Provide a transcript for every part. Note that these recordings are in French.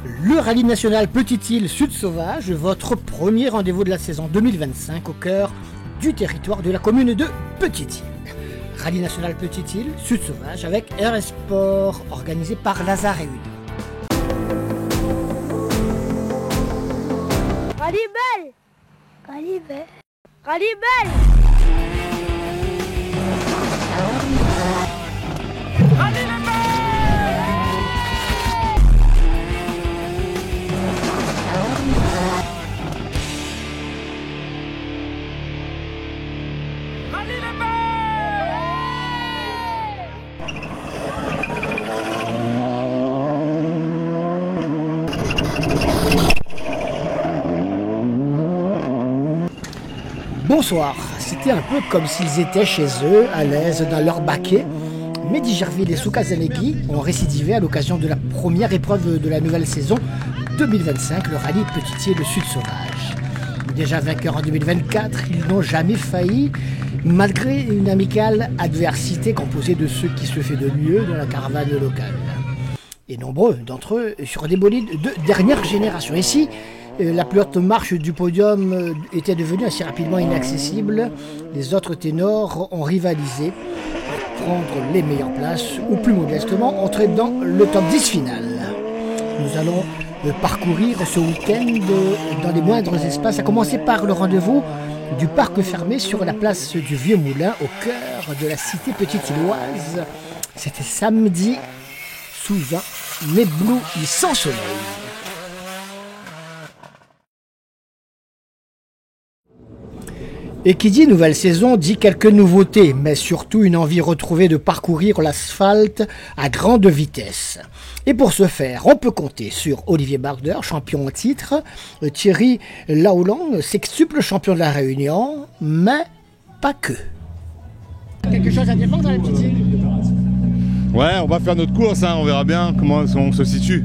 Le rallye national Petite-Île Sud Sauvage, votre premier rendez-vous de la saison 2025 au cœur du territoire de la commune de Petite-Île. Rallye national Petite-Île Sud Sauvage avec RS Sport, organisé par Lazare Réunion. Rallye belle, rallye belle, rallye belle. Rallye le belle. Bonsoir, c'était un peu comme s'ils étaient chez eux, à l'aise dans leur baquet. Mehdi Gerville et Souka Zanegui ont récidivé à l'occasion de la première épreuve de la nouvelle saison 2025, le rallye Petite-Île Sud Sauvage. Déjà vainqueurs en 2024, ils n'ont jamais failli, malgré une amicale adversité composée de ceux qui se fait de mieux dans la caravane locale. Et nombreux d'entre eux sur des bolides de dernière génération. Ici, la plus haute marche du podium était devenue assez rapidement inaccessible. Les autres ténors ont rivalisé pour prendre les meilleures places ou plus modestement entrer dans le top 10 final. Nous allons parcourir ce week-end dans les moindres espaces, à commencer par le rendez-vous du parc fermé sur la place du Vieux Moulin au cœur de la cité petite-îloise. C'était samedi sous un éblouissant soleil. Et qui dit nouvelle saison dit quelques nouveautés, mais surtout une envie retrouvée de parcourir l'asphalte à grande vitesse. Et pour ce faire, on peut compter sur Olivier Barder, champion en titre, Thierry Laoulan, sextuple champion de la Réunion, mais pas que. Quelque chose à défendre dans la petite île? Ouais, on va faire notre course, on verra bien comment on se situe.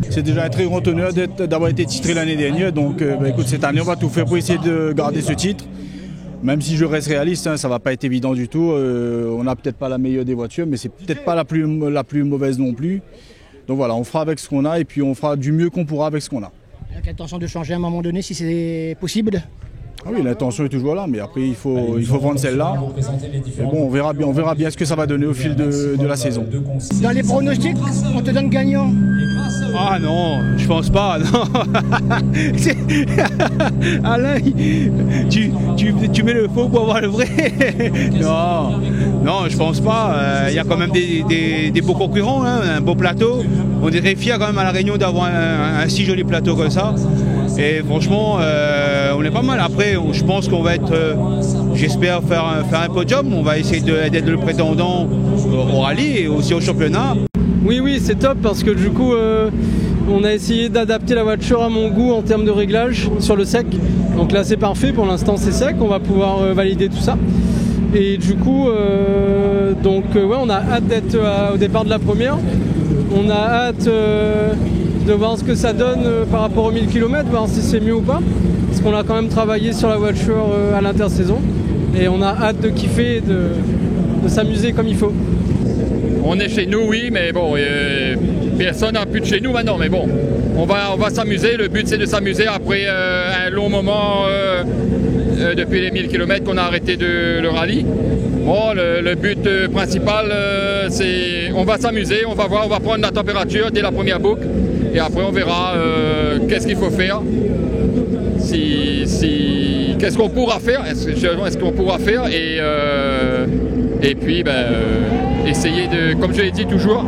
C'est déjà un très grand honneur d'avoir été titré l'année dernière, donc écoute, cette année on va tout faire pour essayer de garder ce titre. Même si je reste réaliste, ça va pas être évident du tout. On n'a peut-être pas la meilleure des voitures, mais c'est peut-être pas la plus mauvaise non plus. Donc voilà, on fera avec ce qu'on a et puis on fera du mieux qu'on pourra avec ce qu'on a. Avec l'intention de changer à un moment donné si c'est possible? Ah oui, l'intention est toujours là, mais après il faut vendre celle-là. Et bon, on verra bien ce que ça va donner au fil de la saison. Dans les pronostics, on te donne gagnant? Ah non, je pense pas, non. Alain, tu mets le faux pour avoir le vrai. Non, je pense pas. Il y a quand même des beaux concurrents, un beau plateau. On est fiers quand même à La Réunion d'avoir un si joli plateau comme ça. Et franchement, on est pas mal. Après, je pense qu'on va être, j'espère faire un podium. On va essayer d'être le prétendant au rallye et aussi au championnat. Oui, c'est top parce que du coup, on a essayé d'adapter la voiture à mon goût en termes de réglage sur le sec. Donc là, c'est parfait. Pour l'instant, c'est sec. On va pouvoir valider tout ça. Et du coup, on a hâte d'être au départ de la première. On a hâte de voir ce que ça donne par rapport aux 1000 km, voir si c'est mieux ou pas. Parce qu'on a quand même travaillé sur la voiture à l'intersaison. Et on a hâte de kiffer et de s'amuser comme il faut. On est chez nous, oui, mais bon, personne n'a plus de chez nous maintenant. Mais bon, on va s'amuser. Le but, c'est de s'amuser après un long moment depuis les 1000 km qu'on a arrêté le rallye. Bon, le but principal, c'est on va s'amuser, on va voir, on va prendre la température dès la première boucle. Et après, on verra qu'est-ce qu'il faut faire. Qu'est-ce qu'on pourra faire? Est-ce qu'on pourra faire? Et puis, essayer de, comme je l'ai dit toujours,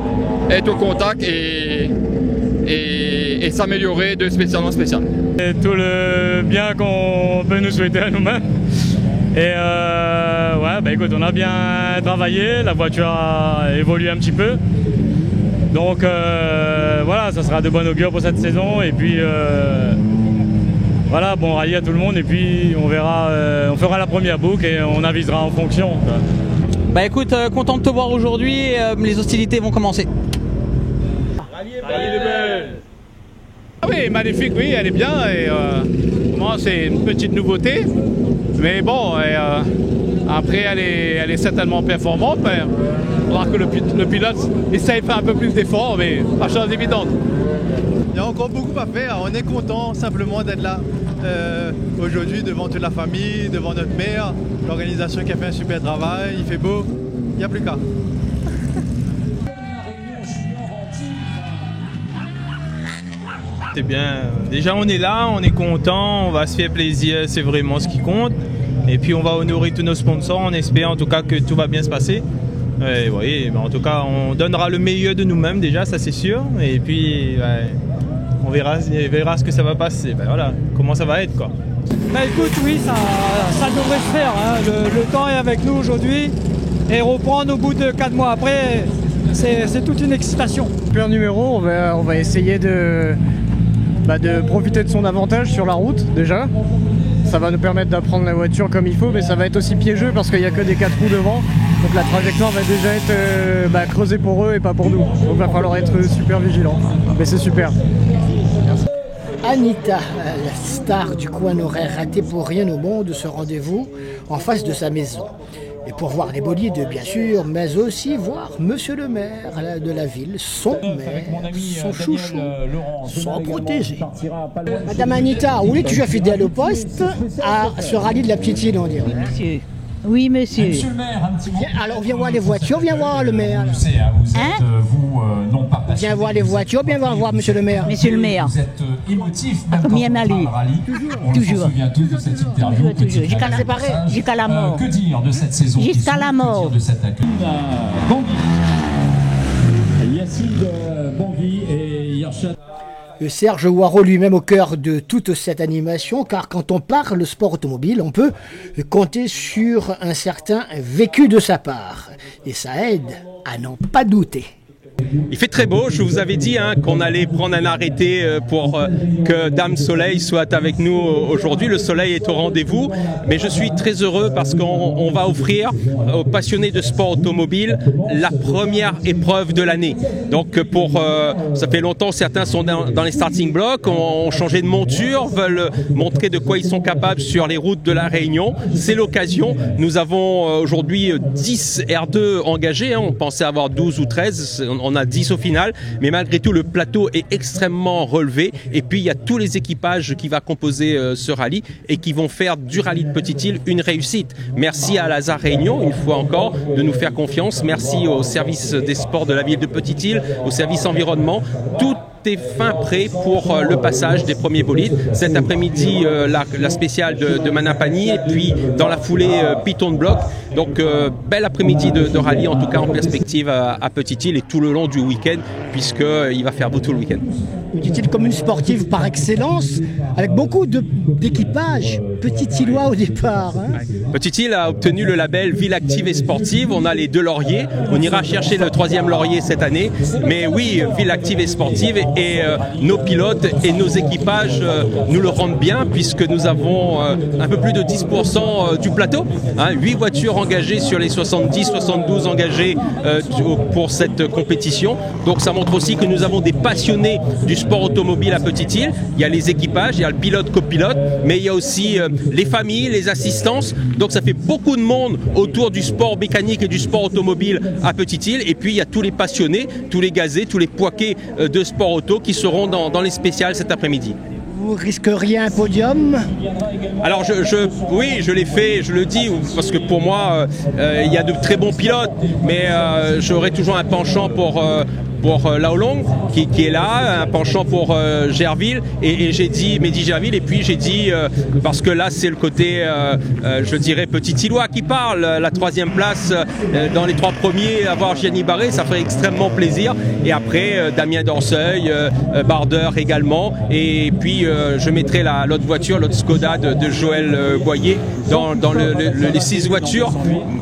être au contact et s'améliorer de spécial en spécial. Et tout le bien qu'on peut nous souhaiter à nous-mêmes. Et écoute, on a bien travaillé, la voiture a évolué un petit peu. Donc ça sera de bon augure pour cette saison. Et puis bon rallye à tout le monde. Et puis on verra, on fera la première boucle et on avisera en fonction. Écoute, content de te voir aujourd'hui, les hostilités vont commencer. Rallye belle. Ah oui, magnifique, oui, elle est bien. Et, c'est une petite nouveauté. Mais bon, après elle est certainement performante. Mais il faudra que le pilote essaye de faire un peu plus d'efforts, mais pas chose évidente. Il y a encore beaucoup à faire. On est content simplement d'être là aujourd'hui devant toute la famille, devant notre maire, l'organisation qui a fait un super travail. Il fait beau, il n'y a plus qu'à. C'est bien. Déjà, on est là, on est content, on va se faire plaisir, c'est vraiment ce qui compte. Et puis, on va honorer tous nos sponsors. On espère en tout cas que tout va bien se passer. Et oui, en tout cas, on donnera le meilleur de nous-mêmes déjà, ça c'est sûr. Et puis, on verra ce que ça va passer. Voilà, comment ça va être quoi. Bah écoute, oui, ça devrait se faire. Hein. Le temps est avec nous aujourd'hui. Et reprendre au bout de 4 mois après, c'est toute une excitation. Super numéro, on va essayer de profiter de son avantage sur la route déjà. Ça va nous permettre d'apprendre la voiture comme il faut, mais ça va être aussi piégeux parce qu'il n'y a que des 4 roues devant. Donc la trajectoire va déjà être creusée pour eux et pas pour nous. Donc il va falloir être super vigilant. Mais c'est super. Merci. Anita, la star du coin, n'aurait raté pour rien au monde ce rendez-vous en face de sa maison. Et pour voir les bolides, bien sûr, mais aussi voir Monsieur le maire de la ville, son maire, son chouchou, son protégé. Madame Anita, où es-tu déjà fidèle au poste à ce rallye de la petite île, on dirait? Monsieur. Oui, monsieur. Monsieur le maire, un petit mot. Alors, viens voir les voitures, viens voir le maire. Vous êtes, non pas passionné. Viens voir les voitures, viens voir Monsieur le maire. Monsieur le maire. Vous êtes émotif, même quand on parle de rallye. Toujours. On se souvient tous de cette interview. Toujours. Jusqu'à la mort. Que dire de cette saison? Jusqu'à la mort. Que dire de cet accueil? Yacine Bonvy et Yershad. Serge Hoireau lui-même au cœur de toute cette animation, car quand on parle sport automobile, on peut compter sur un certain vécu de sa part. Et ça aide à n'en pas douter. Il fait très beau, je vous avais dit qu'on allait prendre un arrêté pour que Dame Soleil soit avec nous aujourd'hui. Le soleil est au rendez-vous, mais je suis très heureux parce qu'on va offrir aux passionnés de sport automobile la première épreuve de l'année. Donc ça fait longtemps, certains sont dans les starting blocks, ont changé de monture, veulent montrer de quoi ils sont capables sur les routes de la Réunion. C'est l'occasion. Nous avons aujourd'hui 10 R2 engagés, on pensait avoir 12 ou 13, on a 10 au final, mais malgré tout le plateau est extrêmement relevé et puis il y a tous les équipages qui vont composer ce rallye et qui vont faire du rallye de Petite-Île une réussite. Merci à Lazare Réunion une fois encore de nous faire confiance, merci au service des sports de la ville de Petite-Île, au service environnement, tout est fin prêt pour le passage des premiers bolides. Cet après-midi, la spéciale de Manapani et puis dans la foulée Piton de Bloc. Donc bel après-midi de rallye en tout cas en perspective à Petite-Île et tout le long du week-end puisqu'il va faire beau tout le week-end. Petite-Île comme une sportive par excellence avec beaucoup d'équipages Petite-Îlois au départ. Petite-Île a obtenu le label Ville active et sportive. On a les 2 lauriers. On ira chercher le 3e laurier cette année. Mais oui, Ville active et sportive et nos pilotes et nos équipages nous le rendent bien puisque nous avons un peu plus de 10% du plateau. 8 voitures engagées sur les 70-72 engagées pour cette compétition. Donc ça montre aussi que nous avons des passionnés du sport automobile à Petite-Île. Il y a les équipages, il y a le pilote, copilote, mais il y a aussi les familles, les assistances. Donc ça fait beaucoup de monde autour du sport mécanique et du sport automobile à Petite-Île. Et puis il y a tous les passionnés, tous les gazés, tous les poiquets de sport auto qui seront dans les spéciales cet après-midi. Vous risqueriez un podium? Alors oui, je l'ai fait, je le dis, parce que pour moi, il y a de très bons pilotes, mais j'aurai toujours un penchant pour Laolong qui est là, un penchant pour Gerville et j'ai dit Mehdi Gerville et puis j'ai dit parce que là c'est le côté je dirais Petit-Îlois qui parle, la 3e place dans les 3 premiers, avoir Gianni Barré ça ferait extrêmement plaisir et après Damien Dorseuil, Barder également et puis je mettrai l'autre voiture, l'autre Skoda de Joël Boyer dans les 6 voitures.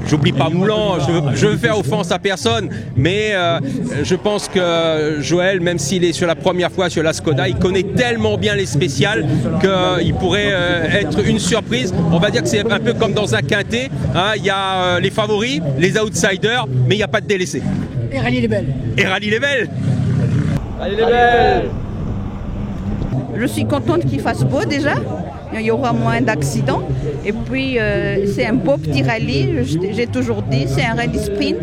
J'oublie pas Moulan, je veux faire offense à personne mais je pense que Joël, même s'il est sur la première fois sur la Skoda, il connaît tellement bien les spéciales qu'il pourrait être une surprise. On va dire que c'est un peu comme dans un quintet. Il y a les favoris, les outsiders, mais il n'y a pas de délaissés. Et Rallye les Belles. Et Rallye les Belles. Rallye les Belles. Je suis contente qu'il fasse beau déjà. Il y aura moins d'accidents. Et puis, c'est un beau petit rallye. J'ai toujours dit, c'est un rallye sprint.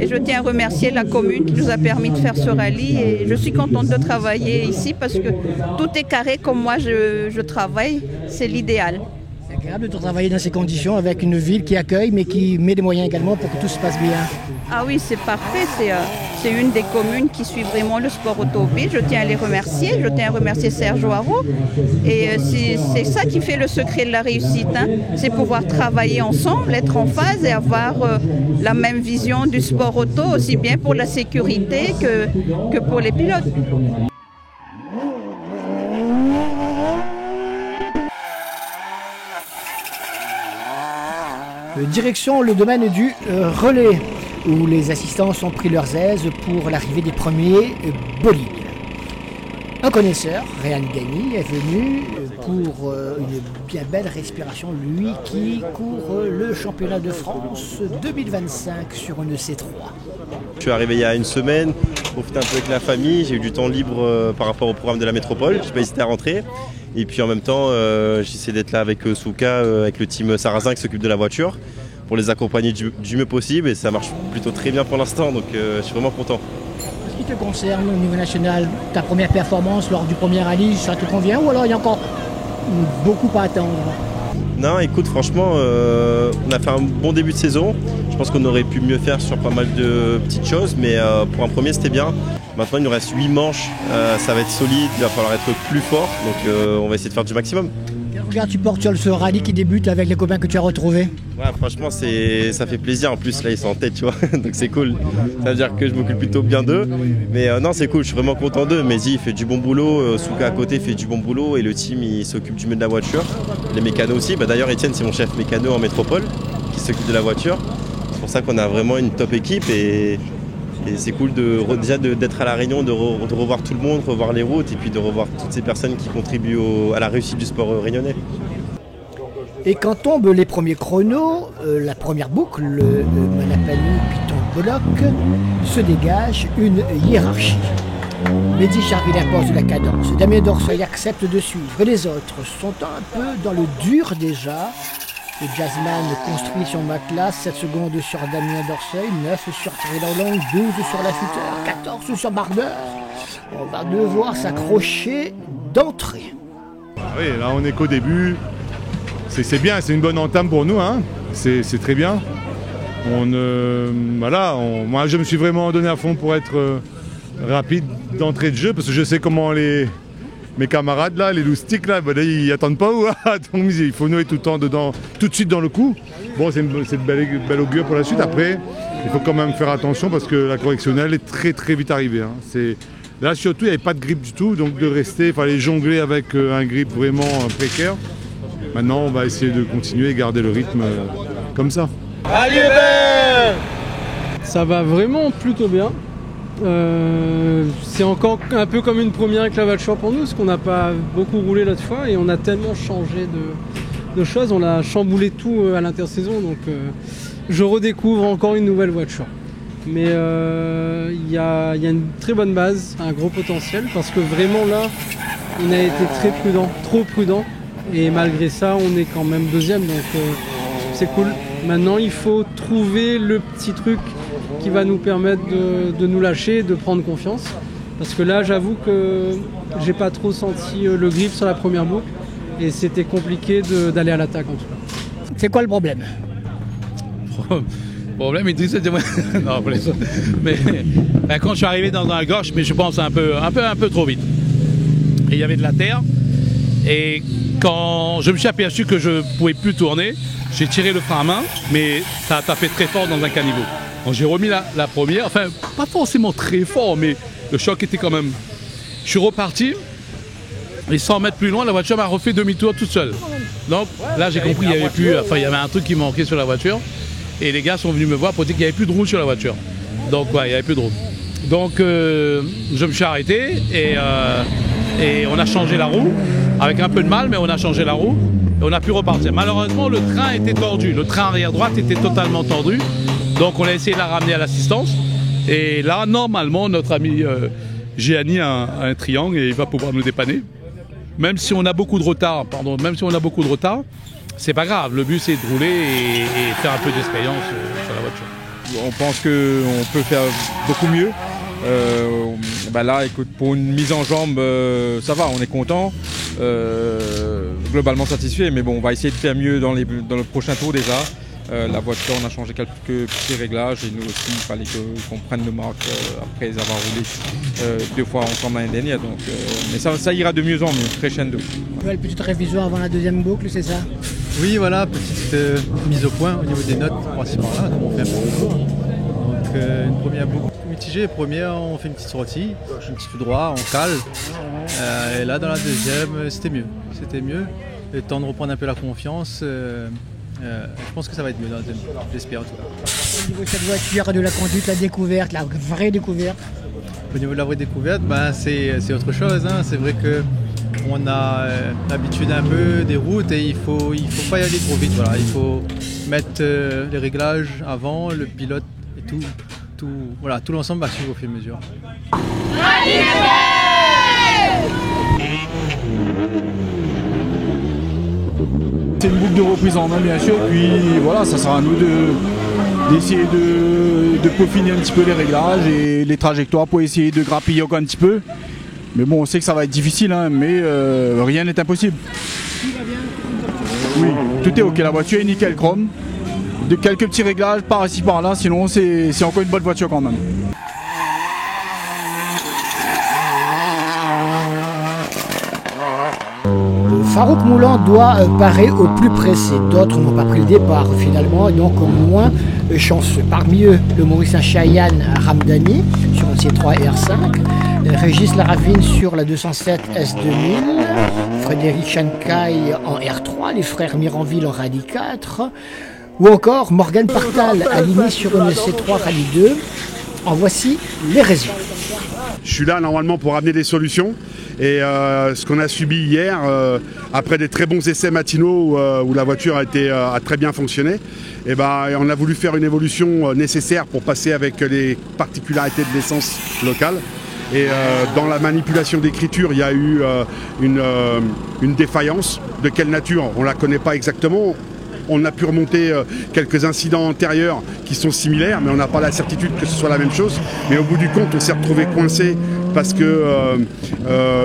Et je tiens à remercier la commune qui nous a permis de faire ce rallye. Et je suis contente de travailler ici parce que tout est carré comme moi je travaille. C'est l'idéal. C'est agréable de travailler dans ces conditions avec une ville qui accueille mais qui met des moyens également pour que tout se passe bien. Ah oui, c'est parfait. C'est une des communes qui suit vraiment le sport automobile. Je tiens à les remercier. Je tiens à remercier Serge Haro. Et c'est ça qui fait le secret de la réussite. Hein. C'est pouvoir travailler ensemble, être en phase et avoir la même vision du sport auto, aussi bien pour la sécurité que pour les pilotes. Direction le domaine du relais, où les assistants ont pris leurs aises pour l'arrivée des premiers bolides. Un connaisseur, Réan Gagny, est venu pour une bien belle respiration, lui qui court le championnat de France 2025 sur une C3. Je suis arrivé il y a une semaine, profité un peu avec la famille, j'ai eu du temps libre par rapport au programme de la métropole, je n'ai pas hésité à rentrer. Et puis en même temps, j'essaie d'être là avec Souka, avec le team Sarrazin qui s'occupe de la voiture, pour les accompagner du mieux possible. Et ça marche plutôt très bien pour l'instant, donc je suis vraiment content. Ce qui te concerne au niveau national, ta première performance lors du premier rallye, ça te convient ou alors il y a encore beaucoup à attendre? Non, écoute, franchement, on a fait un bon début de saison. Je pense qu'on aurait pu mieux faire sur pas mal de petites choses, mais pour un premier, c'était bien. Maintenant, il nous reste 8 manches, ça va être solide, il va falloir être plus fort, donc on va essayer de faire du maximum. Quel regard tu portes sur ce rallye qui débute avec les copains que tu as retrouvés? Ouais, franchement, ça fait plaisir. En plus, là, ils sont en tête, tu vois, donc c'est cool. Ça veut dire que je m'occupe plutôt bien d'eux. Mais non, c'est cool, je suis vraiment content d'eux. Mehdi, il fait du bon boulot, Souka à côté fait du bon boulot, et le team, il s'occupe du mieux de la voiture. Les mécanos aussi. D'ailleurs, Étienne, c'est mon chef mécano en métropole, qui s'occupe de la voiture. C'est pour ça qu'on a vraiment une top équipe, et c'est cool déjà d'être à La Réunion, de revoir tout le monde, revoir les routes et puis de revoir toutes ces personnes qui contribuent à la réussite du sport réunionnais. Et quand tombent les premiers chronos, la première boucle, le Manapani Piton Bollock, se dégage une hiérarchie. Mehdi Charville impose la cadence, Damien Dorseuil accepte de suivre, les autres sont un peu dans le dur déjà. Le Jazzman construit son matelas, 7 secondes sur Damien Dorseuil, 9 sur Thierry Long, 12 sur Lafuteur, 14 sur Barber. On va devoir s'accrocher d'entrée. Oui, là on est qu'au début. C'est bien, c'est une bonne entame pour nous, hein. C'est très bien. Moi je me suis vraiment donné à fond pour être rapide d'entrée de jeu, parce que je sais comment mes camarades là, les loustiques là, ils attendent pas où, donc il faut nouer tout le temps dedans, tout de suite dans le coup. Bon, c'est de belle augure pour la suite. Après, il faut quand même faire attention parce que la correctionnelle est très très vite arrivée. Hein. Là surtout, il n'y avait pas de grip du tout, donc de rester, il fallait jongler avec un grip vraiment précaire. Maintenant, on va essayer de continuer et garder le rythme comme ça. Allez, ça va vraiment plutôt bien. C'est encore un peu comme une première avec la voiture pour nous, parce qu'on n'a pas beaucoup roulé l'autre fois et on a tellement changé de choses, on a chamboulé tout à l'intersaison, donc je redécouvre encore une nouvelle voiture. Mais il y a une très bonne base, un gros potentiel, parce que vraiment là, on a été très prudent, trop prudent, et malgré ça, on est quand même deuxième, donc c'est cool. Maintenant, il faut trouver le petit truc qui va nous permettre de nous lâcher, de prendre confiance. Parce que là, j'avoue que j'ai pas trop senti le grip sur la première boucle et c'était compliqué d'aller à l'attaque en tout cas. C'est quoi le problème? Problème, il dit ça. Non, mais quand je suis arrivé dans la gauche, mais je pense un peu trop vite. Et il y avait de la terre. Et quand je me suis aperçu que je pouvais plus tourner, j'ai tiré le frein à main, mais ça a tapé très fort dans un caniveau. Donc j'ai remis la première, enfin pas forcément très fort, mais le choc était quand même... Je suis reparti, et 100 mètres plus loin, la voiture m'a refait demi-tour toute seule. Donc là j'ai compris qu'il y avait plus, il y avait un truc qui manquait sur la voiture, et les gars sont venus me voir pour dire qu'il n'y avait plus de roue sur la voiture. Donc ouais, il n'y avait plus de roue. Donc je me suis arrêté, et on a changé la roue, avec un peu de mal, mais on a changé la roue, et on a pu repartir. Malheureusement, le train était tordu, le train arrière droite était totalement tordu. Donc on a essayé de la ramener à l'assistance. Et là, normalement, notre ami Gianni a un triangle et il va pouvoir nous dépanner. même si on a beaucoup de retard, c'est pas grave. Le but c'est de rouler et faire un peu d'expérience sur la voiture. On pense qu'on peut faire beaucoup mieux. Là, écoute, pour une mise en jambe, ça va, on est content, globalement satisfait. Mais bon, on va essayer de faire mieux dans le prochain tour déjà. La voiture, on a changé quelques petits réglages et nous aussi, il fallait qu'on prenne nos marques après avoir roulé 2 fois ensemble l'année dernière. Donc, mais ça ira de mieux en mieux, crescendo. Une petite révision avant la deuxième boucle, c'est ça? Oui, voilà, petite mise au point au niveau des notes, principalement là, comme on fait un peu de Donc une première boucle mitigée, première on fait une petite sortie, un petit tout droit, on cale. Et là dans la deuxième, c'était mieux. Le temps de reprendre un peu la confiance. Je pense que ça va être mieux dans la deuxième, j'espère en tout cas. Au niveau de cette voiture, de la conduite, la découverte, la vraie découverte? Au niveau de la vraie découverte, c'est autre chose. Hein. C'est vrai qu'on a l'habitude un peu des routes et il faut pas y aller trop vite. Voilà. Il faut mettre les réglages avant, le pilote et tout l'ensemble va suivre au fur et à mesure. C'est une boucle de reprise en main bien sûr, puis voilà, ça sera à nous d'essayer de peaufiner un petit peu les réglages et les trajectoires pour essayer de grappiller encore un petit peu. Mais bon, on sait que ça va être difficile, hein, mais rien n'est impossible. Oui, tout est ok, la voiture est nickel chrome. De quelques petits réglages par ici par là, sinon c'est encore une bonne voiture quand même. Farouk Moulan doit parer au plus pressé. D'autres n'ont pas pris le départ finalement, et donc moins chanceux. Parmi eux, le Mauricien Cheyenne Ramdani sur un C3 R5, Régis Laravine sur la 207 S2000, Frédéric Chancaille en R3, les frères Miranville en Rallye 4, ou encore Morgan Partal aligné sur une C3 Rallye 2. En voici les raisons. Je suis là normalement pour amener des solutions. Et ce qu'on a subi hier, après des très bons essais matinaux où la voiture a très bien fonctionné, et on a voulu faire une évolution nécessaire pour passer avec les particularités de l'essence locale. Et dans la manipulation d'écriture, il y a eu une défaillance. De quelle nature? On ne la connaît pas exactement. On a pu remonter quelques incidents antérieurs qui sont similaires, mais on n'a pas la certitude que ce soit la même chose. Mais au bout du compte, on s'est retrouvé coincé parce que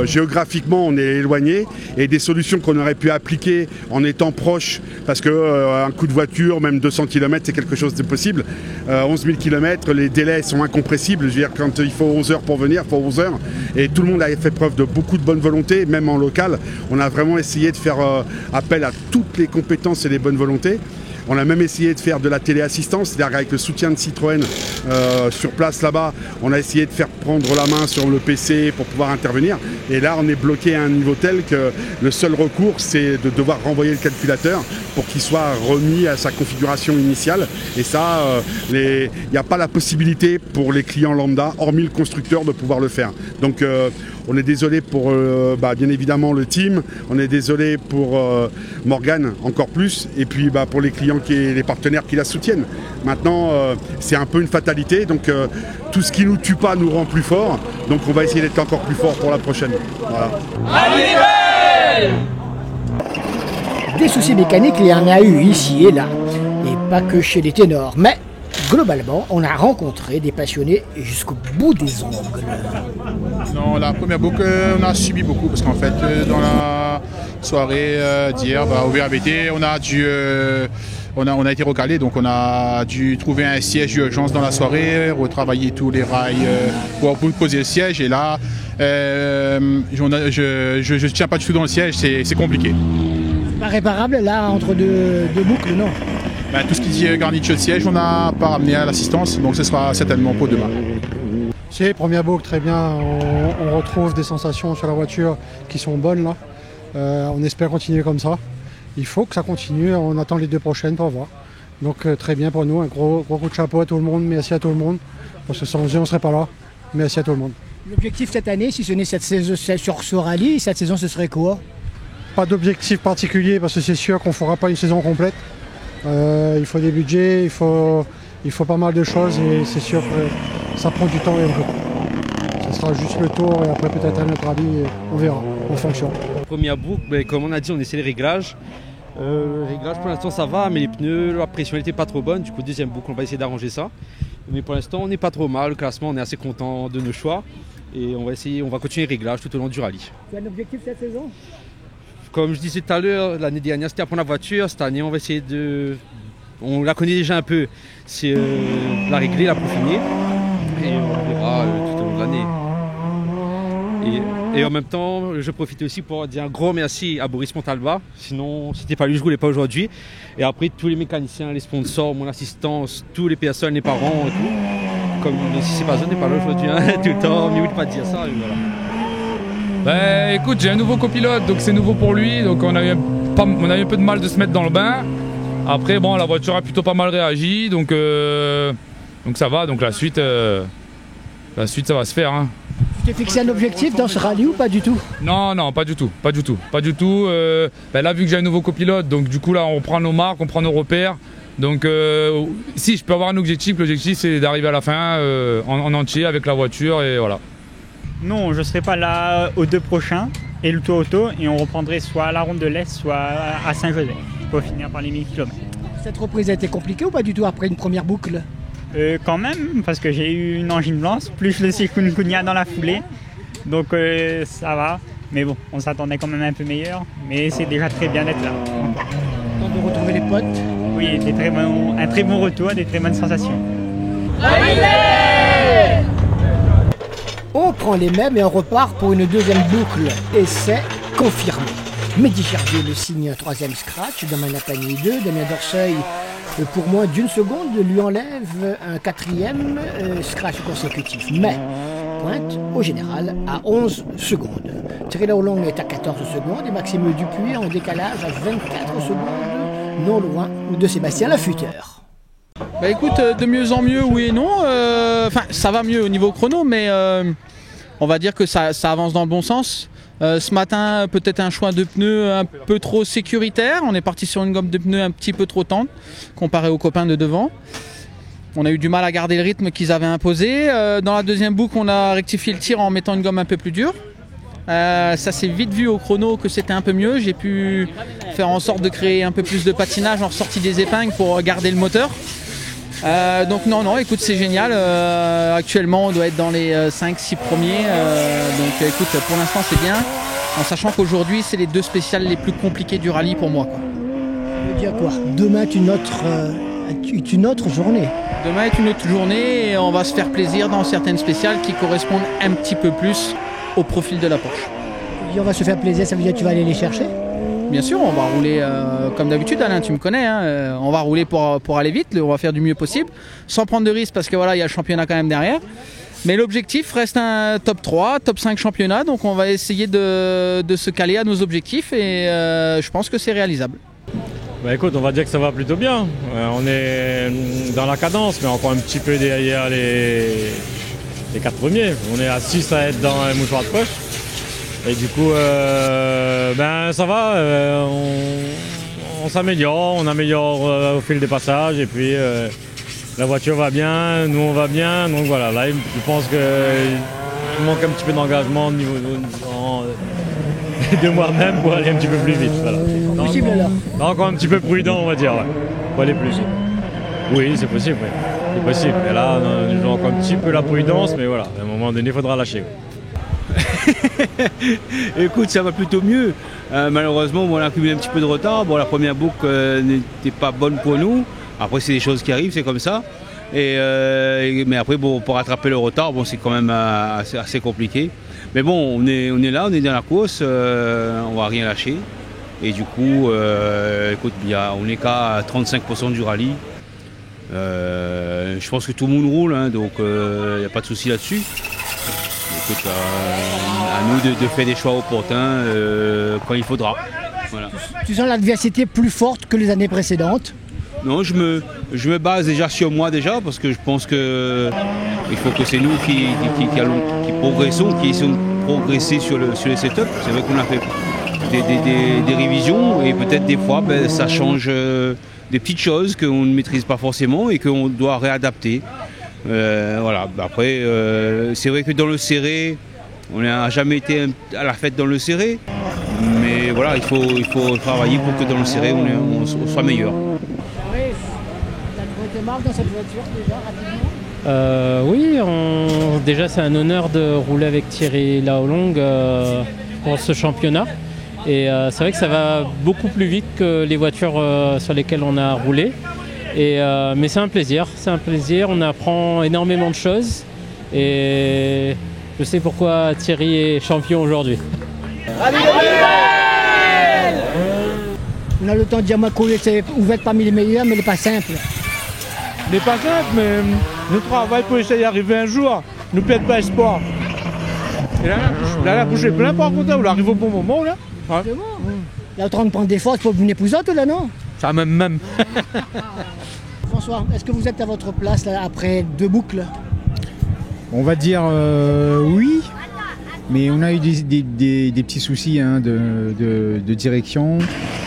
géographiquement, on est éloigné et des solutions qu'on aurait pu appliquer en étant proche, parce qu'un coup de voiture, même 200 km, c'est quelque chose de possible. 11 000 km, les délais sont incompressibles. Je veux dire, quand il faut 11 heures pour venir, il faut 11 heures. Et tout le monde a fait preuve de beaucoup de bonne volonté, même en local. On a vraiment essayé de faire appel à toutes les compétences et les bonnes volontés. On a même essayé de faire de la téléassistance, c'est-à-dire avec le soutien de Citroën sur place là-bas, on a essayé de faire prendre la main sur le PC pour pouvoir intervenir. Et là, on est bloqué à un niveau tel que le seul recours, c'est de devoir renvoyer le calculateur pour qu'il soit remis à sa configuration initiale. Et ça, il n'y a pas la possibilité pour les clients lambda, hormis le constructeur, de pouvoir le faire. Donc, on est désolé pour bien évidemment le team, on est désolé pour Morgane encore plus, et puis pour les clients, les partenaires qui la soutiennent. Maintenant, c'est un peu une fatalité, donc tout ce qui nous tue pas nous rend plus forts, donc on va essayer d'être encore plus fort pour la prochaine. Voilà. Des soucis mécaniques, il y en a eu ici et là, et pas que chez les ténors, mais globalement, on a rencontré des passionnés jusqu'au bout des ongles. Non, la première boucle, on a subi beaucoup parce qu'en fait, dans la soirée d'hier, au VRBT, on a été recalé, donc on a dû trouver un siège d'urgence dans la soirée, retravailler tous les rails pour poser le siège. Et là, je ne tiens pas du tout dans le siège, c'est compliqué. C'est pas réparable là entre deux boucles, non? Tout ce qui est garniture de siège, on n'a pas ramené à l'assistance, donc ce sera certainement pour demain. C'est première boucle, très bien. On retrouve des sensations sur la voiture qui sont bonnes là. On espère continuer comme ça. Il faut que ça continue. On attend les 2 prochaines pour voir. Donc très bien pour nous. Un gros coup de chapeau à tout le monde. Merci à tout le monde. Parce que sans eux, on ne serait pas là. Merci à tout le monde. L'objectif cette année, si ce n'est cette saison sur ce rallye, cette saison, ce serait quoi? Pas d'objectif particulier parce que c'est sûr qu'on ne fera pas une saison complète. Il faut des budgets, il faut pas mal de choses et c'est sûr que ça prend du temps et sera juste le tour et après peut-être un autre rallye, on verra en fonction. Première boucle, comme on a dit, on essaie les réglages. Le réglage pour l'instant ça va, mais les pneus, la pression n'était pas trop bonne. Du coup, deuxième boucle, on va essayer d'arranger ça. Mais pour l'instant, on n'est pas trop mal. Le classement, on est assez content de nos choix. Et on va continuer les réglages tout au long du rallye. Tu as un objectif cette saison? Comme je disais tout à l'heure, l'année dernière c'était apprendre la voiture. Cette année, on va essayer de. On la connaît déjà un peu. C'est la régler, la peaufiner. Et on verra tout au long de l'année. Et en même temps, je profite aussi pour dire un gros merci à Boris Montalba. Sinon, si c'était pas lui, je ne roulais pas aujourd'hui. Et après, tous les mécaniciens, les sponsors, mon assistance, tous les personnes, les parents et tout. Comme si c'est pas ça, n'est pas là aujourd'hui, hein, tout le temps. Mais oui, pas dire ça. Et voilà. Ben écoute, j'ai un nouveau copilote, donc c'est nouveau pour lui. Donc on a eu un peu de mal de se mettre dans le bain. Après, bon, la voiture a plutôt pas mal réagi. Donc ça va. Donc la suite, ça va se faire. Hein. Tu t'es fixé un objectif dans ce rallye ou pas du tout? Non, pas du tout. Là, vu que j'ai un nouveau copilote, donc du coup là, on prend nos marques, on prend nos repères. Donc si je peux avoir un objectif, l'objectif c'est d'arriver à la fin en entier avec la voiture et voilà. Non, je ne serai pas là aux 2 prochains et le tour auto et on reprendrait soit à la Ronde de l'Est, soit à Saint-Joseph pour finir par les 1000 km. Cette reprise a été compliquée ou pas du tout après une première boucle? Quand même, parce que j'ai eu une angine blanche, plus le chikungunya dans la foulée, donc ça va. Mais bon, on s'attendait quand même un peu meilleur, mais c'est déjà très bien d'être là. Temps de retrouver les potes? Oui, un très bon retour, des très bonnes sensations. On prend les mêmes et on repart pour une deuxième boucle. Et c'est confirmé. Mehdi Gervais le signe un 3e scratch, Damien Lapagny 2, Damien Dorseuil pour moins d'une seconde lui enlève un 4e scratch consécutif. Mais pointe au général à 11 secondes. Thierry Laulong est à 14 secondes et Maxime Dupuis en décalage à 24 secondes, non loin de Sébastien Lafuteur. Bah écoute, de mieux en mieux, oui et non. Enfin, ça va mieux au niveau chrono, mais on va dire que ça avance dans le bon sens. Ce matin, peut-être un choix de pneus un peu trop sécuritaire. On est parti sur une gomme de pneus un petit peu trop tendre comparé aux copains de devant. On a eu du mal à garder le rythme qu'ils avaient imposé. Dans la deuxième boucle, on a rectifié le tir en mettant une gomme un peu plus dure. Ça s'est vite vu au chrono que c'était un peu mieux. J'ai pu faire en sorte de créer un peu plus de patinage en ressortie des épingles pour garder le moteur. Donc non, écoute, c'est génial. Actuellement, on doit être dans les 5-6 premiers. Donc écoute, pour l'instant, c'est bien. En sachant qu'aujourd'hui, c'est les 2 spéciales les plus compliquées du rallye pour moi. Ça veut dire quoi? Demain est une autre journée. Demain est une autre journée et on va se faire plaisir dans certaines spéciales qui correspondent un petit peu plus au profil de la Porsche. Et on va se faire plaisir, ça veut dire que tu vas aller les chercher? Bien sûr, on va rouler comme d'habitude, Alain, tu me connais, hein, on va rouler pour aller vite, on va faire du mieux possible, sans prendre de risques parce que voilà, il y a le championnat quand même derrière. Mais l'objectif reste un top 3, top 5 championnat, donc on va essayer de se caler à nos objectifs et je pense que c'est réalisable. Bah écoute, on va dire que ça va plutôt bien. On est dans la cadence, mais encore un petit peu derrière les 4 premiers. On est à 6 à être dans un mouchoir de poche. Et du coup, ça va, on s'améliore, on améliore au fil des passages et puis la voiture va bien, nous on va bien, donc voilà, là je pense qu'il manque un petit peu d'engagement de moi-même pour aller un petit peu plus vite. Voilà. Possible alors? Encore un petit peu prudent, on va dire, ouais, pour aller plus vite. Oui, c'est possible, oui. C'est possible. Et là, on joue encore un petit peu la prudence, mais voilà, à un moment donné, il faudra lâcher. Écoute, ça va plutôt mieux. Malheureusement, on a accumulé un petit peu de retard. Bon, la première boucle n'était pas bonne pour nous. Après, c'est des choses qui arrivent, c'est comme ça. Mais après, bon, pour rattraper le retard, bon, c'est quand même assez compliqué. Mais bon, on est là, on est dans la course, on va rien lâcher. Et du coup, écoute, on n'est qu'à 35% du rallye. Je pense que tout le monde roule, hein, donc il n'y a pas de souci là-dessus. Écoute, à nous de faire des choix opportuns quand il faudra. Voilà. Tu sens l'adversité plus forte que les années précédentes? Non, je me base déjà sur moi parce que je pense que il faut que c'est nous qui progressons, qui essayons de progresser sur les setups. C'est vrai qu'on a fait des révisions et peut-être des fois ça change des petites choses qu'on ne maîtrise pas forcément et qu'on doit réadapter. Voilà. Après, c'est vrai que dans le serré, on n'a jamais été à la fête dans le serré. Mais voilà, il faut travailler pour que dans le serré, on soit meilleur. Dans cette voiture déjà rapidement Oui, déjà c'est un honneur de rouler avec Thierry Laolong pour ce championnat. Et c'est vrai que ça va beaucoup plus vite que les voitures sur lesquelles on a roulé. Mais c'est un plaisir, on apprend énormément de choses. Et je sais pourquoi Thierry est champion aujourd'hui. On a le temps de dire moi que vous êtes parmi les meilleurs, mais il n'est pas simple. Il n'est pas simple, mais nous travaillons pour essayer d'y arriver un jour. Ne perdons pas espoir. Et là, la bouche est pleine par contre, on arrive au bon moment là. Ouais. C'est bon. Il est en train de prendre des forces pour une épousante là, non? Ça même. François, est-ce que vous êtes à votre place là, après 2 boucles? On va dire oui, mais on a eu des petits soucis hein, de direction.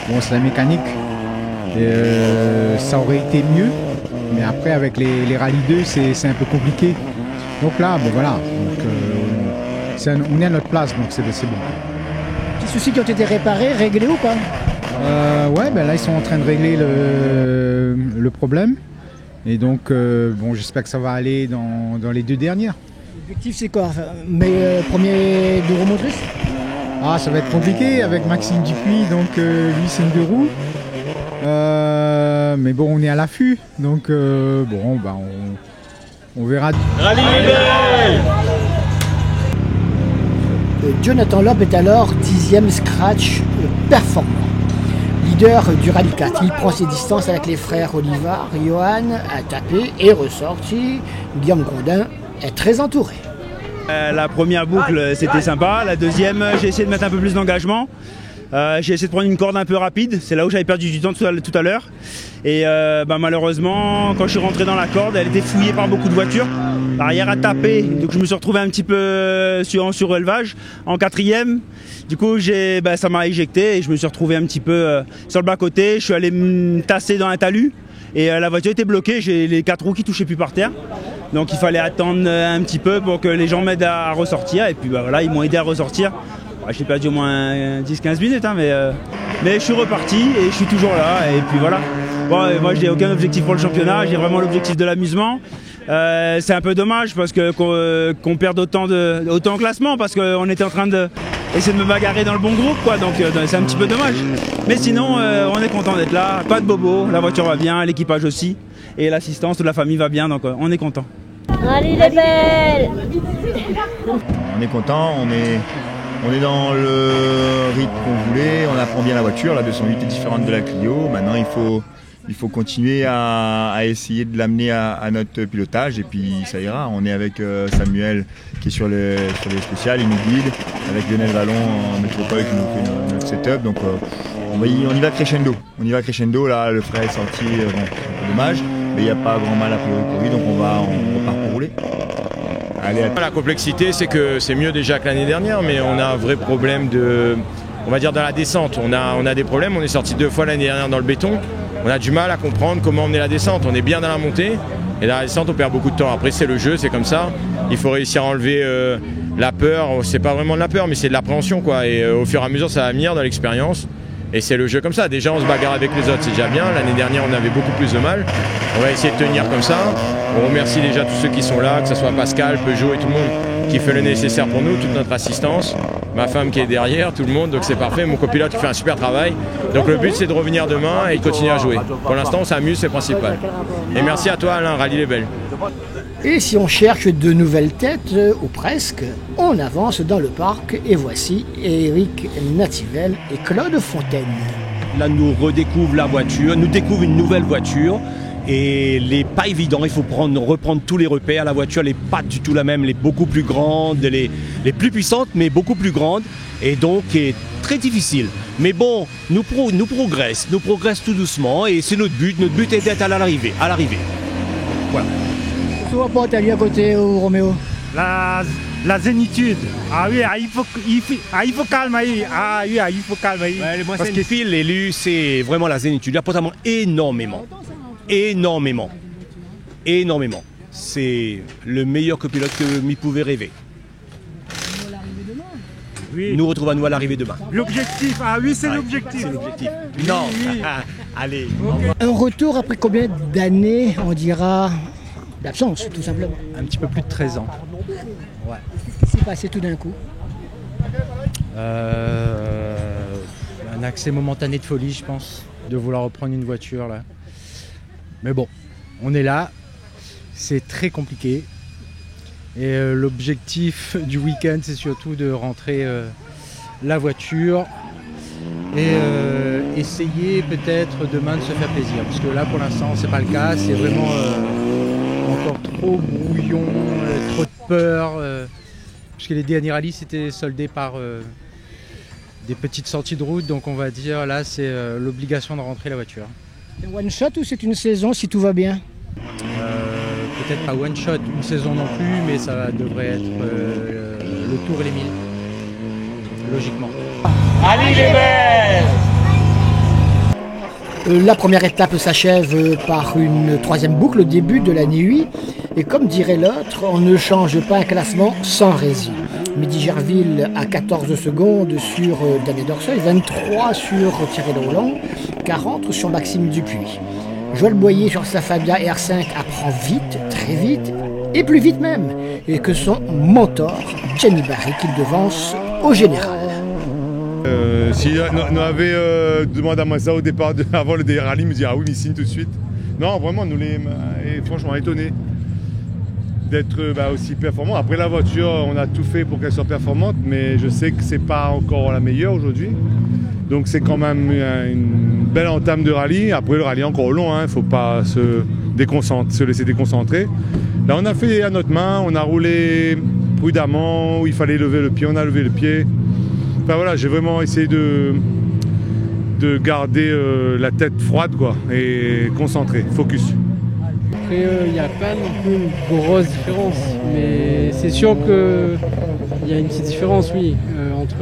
Bon, c'est la mécanique. Ça aurait été mieux, mais après avec les rallyes 2, c'est un peu compliqué. Donc là, ben voilà, on est à notre place, donc c'est bon. Petits soucis qui ont été réglés ou pas? Ouais, ben là ils sont en train de régler le problème. Et donc, bon, j'espère que ça va aller dans les 2 dernières. L'objectif c'est quoi? Mais premier de remontrice? Ah, ça va être compliqué avec Maxime Dupuis, donc lui c'est une 2 roues. Mais bon, on est à l'affût, donc bon, bah, on verra. Rallye Jonathan Loeb est alors 10e scratch performant. Leader du Rallye 4, il prend ses distances avec les frères Olivard, Johan a tapé et ressorti. Guillaume Grondin est très entouré. La première boucle c'était sympa, la deuxième j'ai essayé de mettre un peu plus d'engagement. J'ai essayé de prendre une corde un peu rapide, c'est là où j'avais perdu du temps tout à l'heure. Et malheureusement, quand je suis rentré dans la corde, elle était fouillée par beaucoup de voitures. L'arrière a tapé, donc je me suis retrouvé un petit peu en surélevage, en 4e. Du coup, ça m'a éjecté et je me suis retrouvé un petit peu sur le bas-côté. Je suis allé me tasser dans un talus et la voiture était bloquée, j'ai les 4 roues qui touchaient plus par terre. Donc il fallait attendre un petit peu pour que les gens m'aident à ressortir. Et puis voilà, ils m'ont aidé à ressortir. J'ai perdu au moins 10-15 minutes, hein, mais je suis reparti et je suis toujours là. Et puis voilà. Bon, moi, je n'ai aucun objectif pour le championnat, j'ai vraiment l'objectif de l'amusement. C'est un peu dommage parce qu'on perde autant en classement parce qu'on était en train d'essayer de me bagarrer dans le bon groupe, quoi. Donc c'est un petit peu dommage. Mais sinon, on est content d'être là. Pas de bobo, la voiture va bien, l'équipage aussi. Et l'assistance, toute la famille va bien, donc on est content. Rallye les belles. On est content, on est dans le rythme qu'on voulait, on apprend bien la voiture, la 208 est différente de la Clio, maintenant il faut continuer à essayer de l'amener à notre pilotage et puis ça ira. On est avec Samuel qui est sur les spéciales, il nous guide, avec Lionel Vallon en métropole qui nous fait notre setup, donc on y va crescendo. On y va crescendo, là le frais est sorti, bon, c'est un peu dommage, mais il n'y a pas grand mal a priori pour lui, donc on repart pour rouler. La complexité, c'est que c'est mieux déjà que l'année dernière, mais on a un vrai problème on va dire dans la descente. On a des problèmes, on est sorti 2 fois l'année dernière dans le béton. On a du mal à comprendre comment emmener la descente. On est bien dans la montée, et dans la descente, on perd beaucoup de temps. Après, c'est le jeu, c'est comme ça. Il faut réussir à enlever la peur. C'est pas vraiment de la peur, mais c'est de l'appréhension, quoi. Et au fur et à mesure, ça va venir dans l'expérience. Et c'est le jeu comme ça. Déjà, on se bagarre avec les autres, c'est déjà bien. L'année dernière, on avait beaucoup plus de mal. On va essayer de tenir comme ça. On remercie déjà tous ceux qui sont là, que ce soit Pascal, Peugeot et tout le monde qui fait le nécessaire pour nous, toute notre assistance. Ma femme qui est derrière, tout le monde, donc c'est parfait. Mon copilote qui fait un super travail. Donc le but, c'est de revenir demain et de continuer à jouer. Pour l'instant, on s'amuse, c'est le principal. Et merci à toi, Alain, Rallye les Belles. Et si on cherche de nouvelles têtes, ou presque, on avance dans le parc et voici Éric Nativelle et Claude Fontaine. Là, nous redécouvre la voiture, nous découvre une nouvelle voiture et il n'est pas évident, il faut reprendre tous les repères. La voiture n'est pas du tout la même, elle est beaucoup plus grande, elle est plus puissante mais beaucoup plus grande et donc est très difficile. Mais bon, nous progresse tout doucement et c'est notre but est d'être à l'arrivée. Voilà. Souvent pas t'as lui à côté au Roméo. La zénitude. Ah oui, il faut calmer. Ah oui, il faut calmer. Ouais, moi, parce que Phil, l'élu, c'est vraiment la zénitude. Il apporte énormément. c'est le meilleur copilote que m'y pouvait rêver. Oui. Nous retrouvons à nous à l'arrivée demain. L'objectif, ah oui, c'est l'objectif. C'est l'objectif. Non, oui. allez. Un retour après combien d'années, on dira, d'absence, tout simplement? Un petit peu plus de 13 ans. Ouais. Qu'est-ce qui s'est passé tout d'un coup? Un accès momentané de folie, je pense, de vouloir reprendre une voiture là. Mais bon, on est là, c'est très compliqué. Et l'objectif du week-end, c'est surtout de rentrer la voiture et essayer peut-être demain de se faire plaisir. Parce que là, pour l'instant, c'est pas le cas. C'est vraiment encore trop brouillon, trop de peur. Parce que les derniers rallyes, c'était soldé par des petites sorties de route. Donc on va dire, là, c'est l'obligation de rentrer la voiture. C'est un one shot ou c'est une saison si tout va bien? Peut-être pas one shot, une saison non plus, mais ça devrait être le Tour et les 1000, logiquement. Allez les belles! La première étape s'achève par une troisième boucle au début de la nuit. Et comme dirait l'autre, on ne change pas un classement sans raison. Mehdi Gerville à 14 secondes sur Daniel Dorseuil, 23 sur Thierry Laulong, 40 sur Maxime Dupuis. Joël Boyer sur sa Fabia R5 apprend vite, très vite, et plus vite même, et que son mentor, Gianni Barry, qu'il devance au général. Si nous avait demandé à moi ça au départ, avant le dernier rallye, me dit ah oui, mais signe tout de suite. Non, vraiment, nous les franchement étonnés d'être aussi performants. Après la voiture, on a tout fait pour qu'elle soit performante, mais je sais que c'est pas encore la meilleure aujourd'hui. Donc c'est quand même une belle entame de rallye. Après le rallye est encore long, il ne faut pas se laisser déconcentrer. Là on a fait à notre main, on a roulé prudemment, où il fallait lever le pied, on a levé le pied. Enfin voilà, j'ai vraiment essayé de garder la tête froide quoi, et concentré, focus. Après il n'y a pas non plus une grosse différence, mais c'est sûr qu'il y a une petite différence, oui, entre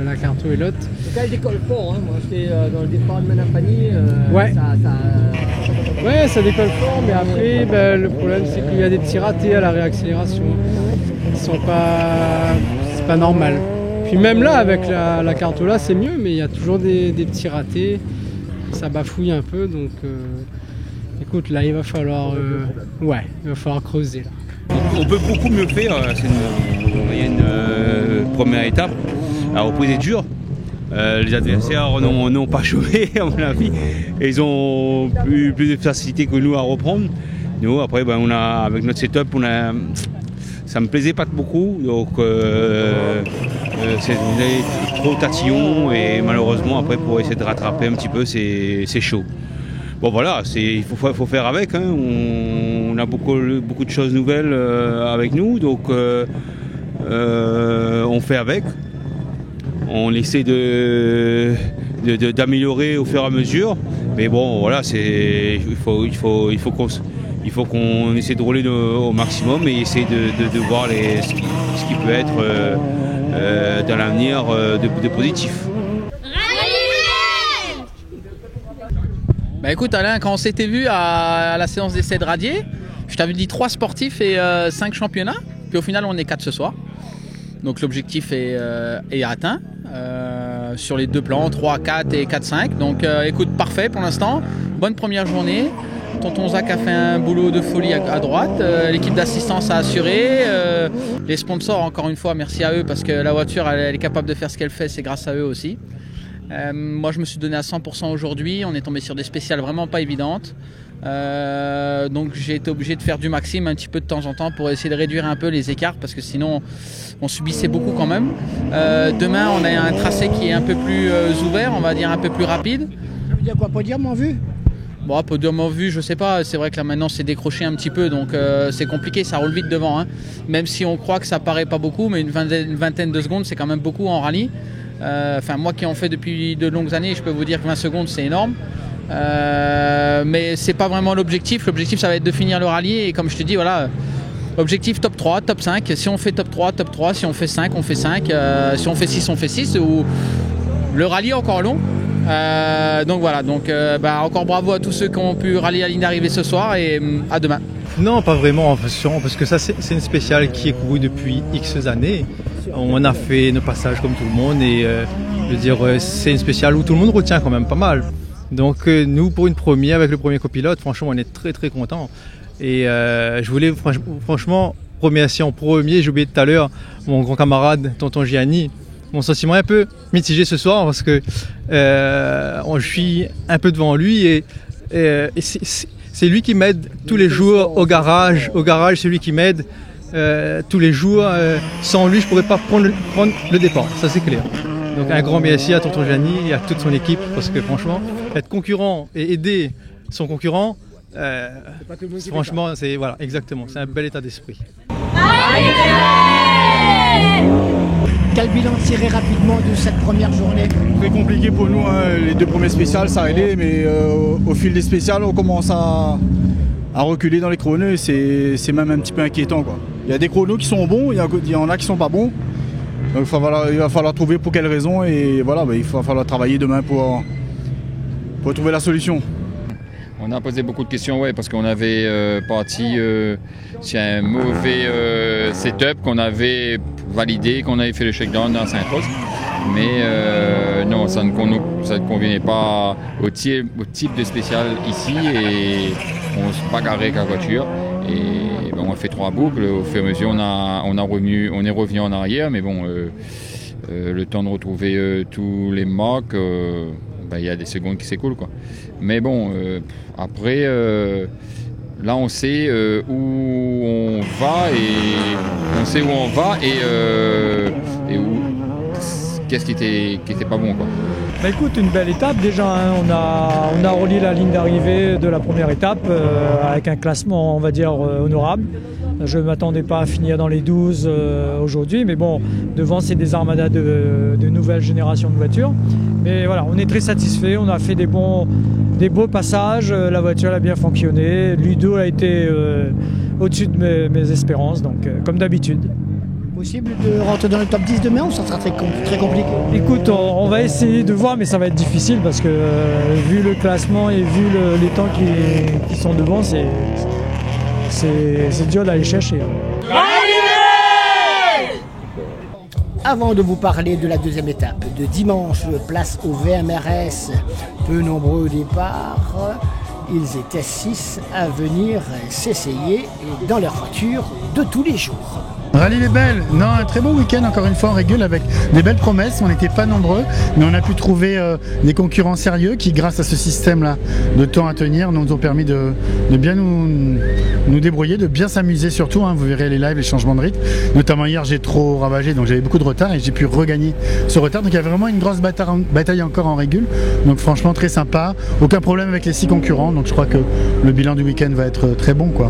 la Carto et l'autre. Elle décolle fort, moi j'étais dans le départ de Manapani, ouais. Ouais, ça décolle fort, mais après le problème c'est qu'il y a des petits ratés à la réaccélération. Ils sont pas... c'est pas normal. Puis même là, avec la Carto là, c'est mieux, mais il y a toujours des petits ratés. Ça bafouille un peu, donc écoute, là il va falloir creuser. Là. On peut beaucoup mieux faire, c'est une première étape. La reprise est dure. Les adversaires n'ont pas chômé à mon avis. Et ils ont plus de facilité que nous à reprendre. Nous après avec notre setup ça me plaisait pas beaucoup. Donc c'est trop tatillon et malheureusement après pour essayer de rattraper un petit peu c'est chaud. Bon voilà, il faut faire avec. On a beaucoup de choses nouvelles avec nous, donc on fait avec. On essaie d'améliorer au fur et à mesure, mais bon voilà, il faut qu'on essaie de rouler au maximum et essayer de voir ce qui peut être dans l'avenir de positif. Bah écoute Alain, quand on s'était vu à la séance d'essai de Radier, je t'avais dit 3 sportifs et 5 championnats, puis au final on est 4 ce soir. Donc l'objectif est atteint sur les 2 plans, 3, 4 et 4-5. Donc écoute, parfait pour l'instant. Bonne première journée. Tonton Zach a fait un boulot de folie à droite. L'équipe d'assistance a assuré. Les sponsors, encore une fois, merci à eux parce que la voiture, elle est capable de faire ce qu'elle fait. C'est grâce à eux aussi. Moi, je me suis donné à 100% aujourd'hui. On est tombé sur des spéciales vraiment pas évidentes. Donc j'ai été obligé de faire du maximum un petit peu de temps en temps pour essayer de réduire un peu les écarts parce que sinon on subissait beaucoup quand même. Demain on a un tracé qui est un peu plus ouvert, on va dire un peu plus rapide. Ça veut dire quoi, podium en vue? Bon, podium en vue, je sais pas, c'est vrai que là maintenant c'est décroché un petit peu donc c'est compliqué, ça roule vite devant. Même si on croit que ça paraît pas beaucoup, mais une vingtaine de secondes c'est quand même beaucoup en rallye. Enfin moi qui en fais depuis de longues années, je peux vous dire que 20 secondes c'est énorme. Mais c'est pas vraiment l'objectif. L'objectif ça va être de finir le rallye et comme je te dis voilà, objectif top 3, top 5. Si on fait top 3, top 3. Si on fait 5, on fait 5. Si on fait 6, on fait 6. Ou le rallye est encore long. Donc voilà, donc encore bravo à tous ceux qui ont pu rallier la ligne d'arrivée ce soir et à demain. Non, pas vraiment, parce que ça c'est une spéciale qui est courue depuis X années. On a fait nos passages comme tout le monde et je veux dire, c'est une spéciale où tout le monde retient quand même pas mal. Donc nous, pour une première, avec le premier copilote, franchement, on est très très contents. Et je voulais franchement remercier en premier, j'ai oublié tout à l'heure, mon grand camarade, tonton Gianni. Mon sentiment est un peu mitigé ce soir parce que je suis un peu devant lui et c'est lui qui m'aide tous les jours au garage, c'est lui qui m'aide tous les jours. Sans lui, je ne pourrais pas prendre le départ, ça c'est clair. Donc un grand merci à tonton Gianni et à toute son équipe parce que franchement, être concurrent et aider son concurrent, franchement, c'est voilà, exactement, c'est un bel état d'esprit. Quel bilan tiré rapidement de cette première journée? Très compliqué pour nous, hein. Les 2 premiers spéciales ça allait, mais au fil des spéciales on commence à reculer dans les chronos, c'est même un petit peu inquiétant, quoi. Il y a des chronos qui sont bons, il y en a qui sont pas bons, donc il va falloir trouver pour quelles raisons et voilà, il va falloir travailler demain pour trouver la solution. On a posé beaucoup de questions, ouais, parce qu'on avait parti sur un mauvais setup qu'on avait validé, qu'on avait fait le shakedown dans Saint-Rose. Mais non, ça ne convenait pas au type de spécial ici et on s'est bagarré avec la voiture. Et bon, on a fait 3 boucles, au fur et à mesure on est revenu en arrière, mais bon, le temps de retrouver tous les marques, il y a des secondes qui s'écoulent, quoi. Mais bon, après, là on sait où on va et où qu'est-ce qui était pas bon, quoi. Bah écoute, une belle étape déjà, hein. On a relié la ligne d'arrivée de la première étape avec un classement, on va dire, honorable. Je ne m'attendais pas à finir dans les 12 aujourd'hui, mais bon, devant c'est des armadas de nouvelles générations de voitures. Mais voilà, on est très satisfait, on a fait des beaux passages, la voiture a bien fonctionné, Ludo a été au-dessus de mes espérances, donc comme d'habitude. Possible de rentrer dans le top 10 demain ou ça sera très compliqué? Écoute, on va essayer de voir, mais ça va être difficile parce que vu le classement et vu les temps qui sont devant, c'est dur d'aller chercher. Avant de vous parler de la deuxième étape de dimanche, place au VMRS, peu nombreux au départ, ils étaient 6 à venir s'essayer dans leur voiture de tous les jours. Rallye les Belles, non, un très beau week-end encore une fois en régule avec des belles promesses. On n'était pas nombreux, mais on a pu trouver des concurrents sérieux qui, grâce à ce système-là de temps à tenir, nous ont permis de bien nous débrouiller, de bien s'amuser surtout. Hein. Vous verrez les lives, les changements de rythme. Notamment hier, j'ai trop ravagé, donc j'avais beaucoup de retard et j'ai pu regagner ce retard. Donc il y a vraiment une grosse bataille encore en régule. Donc franchement très sympa. Aucun problème avec les 6 concurrents. Donc je crois que le bilan du week-end va être très bon, quoi.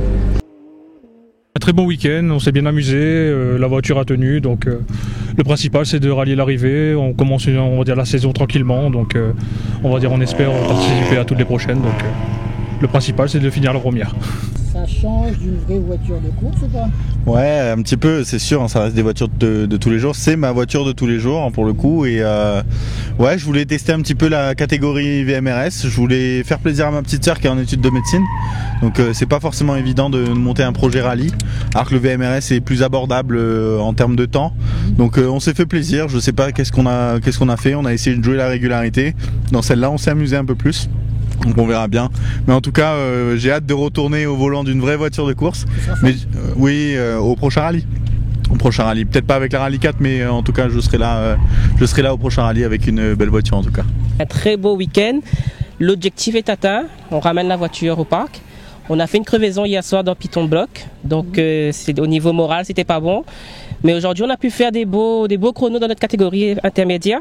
Un très bon week-end, on s'est bien amusé, la voiture a tenu, donc le principal c'est de rallier l'arrivée, on commence on va dire la saison tranquillement, donc on espère participer à toutes les prochaines, donc le principal c'est de finir la première. Ça change d'une vraie voiture de course ou pas? Ouais, un petit peu, c'est sûr, hein, ça reste des voitures de tous les jours, c'est ma voiture de tous les jours, hein, pour le coup, et ouais, je voulais tester un petit peu la catégorie VMRS, je voulais faire plaisir à ma petite sœur qui est en études de médecine, donc c'est pas forcément évident de monter un projet rallye, alors que le VMRS est plus abordable en termes de temps, donc on s'est fait plaisir, je sais pas qu'est-ce qu'on a fait, on a essayé de jouer la régularité, dans celle-là on s'est amusé un peu plus. Donc on verra bien, mais en tout cas j'ai hâte de retourner au volant d'une vraie voiture de course, mais oui, au prochain rallye. Au prochain rallye, peut-être pas avec la Rallye 4, mais en tout cas je serai là au prochain rallye avec une belle voiture en tout cas. Un très beau week-end, l'objectif est atteint, on ramène la voiture au parc. On a fait une crevaison hier soir dans Python Block, donc au niveau moral c'était pas bon. Mais aujourd'hui on a pu faire des beaux chronos dans notre catégorie intermédiaire.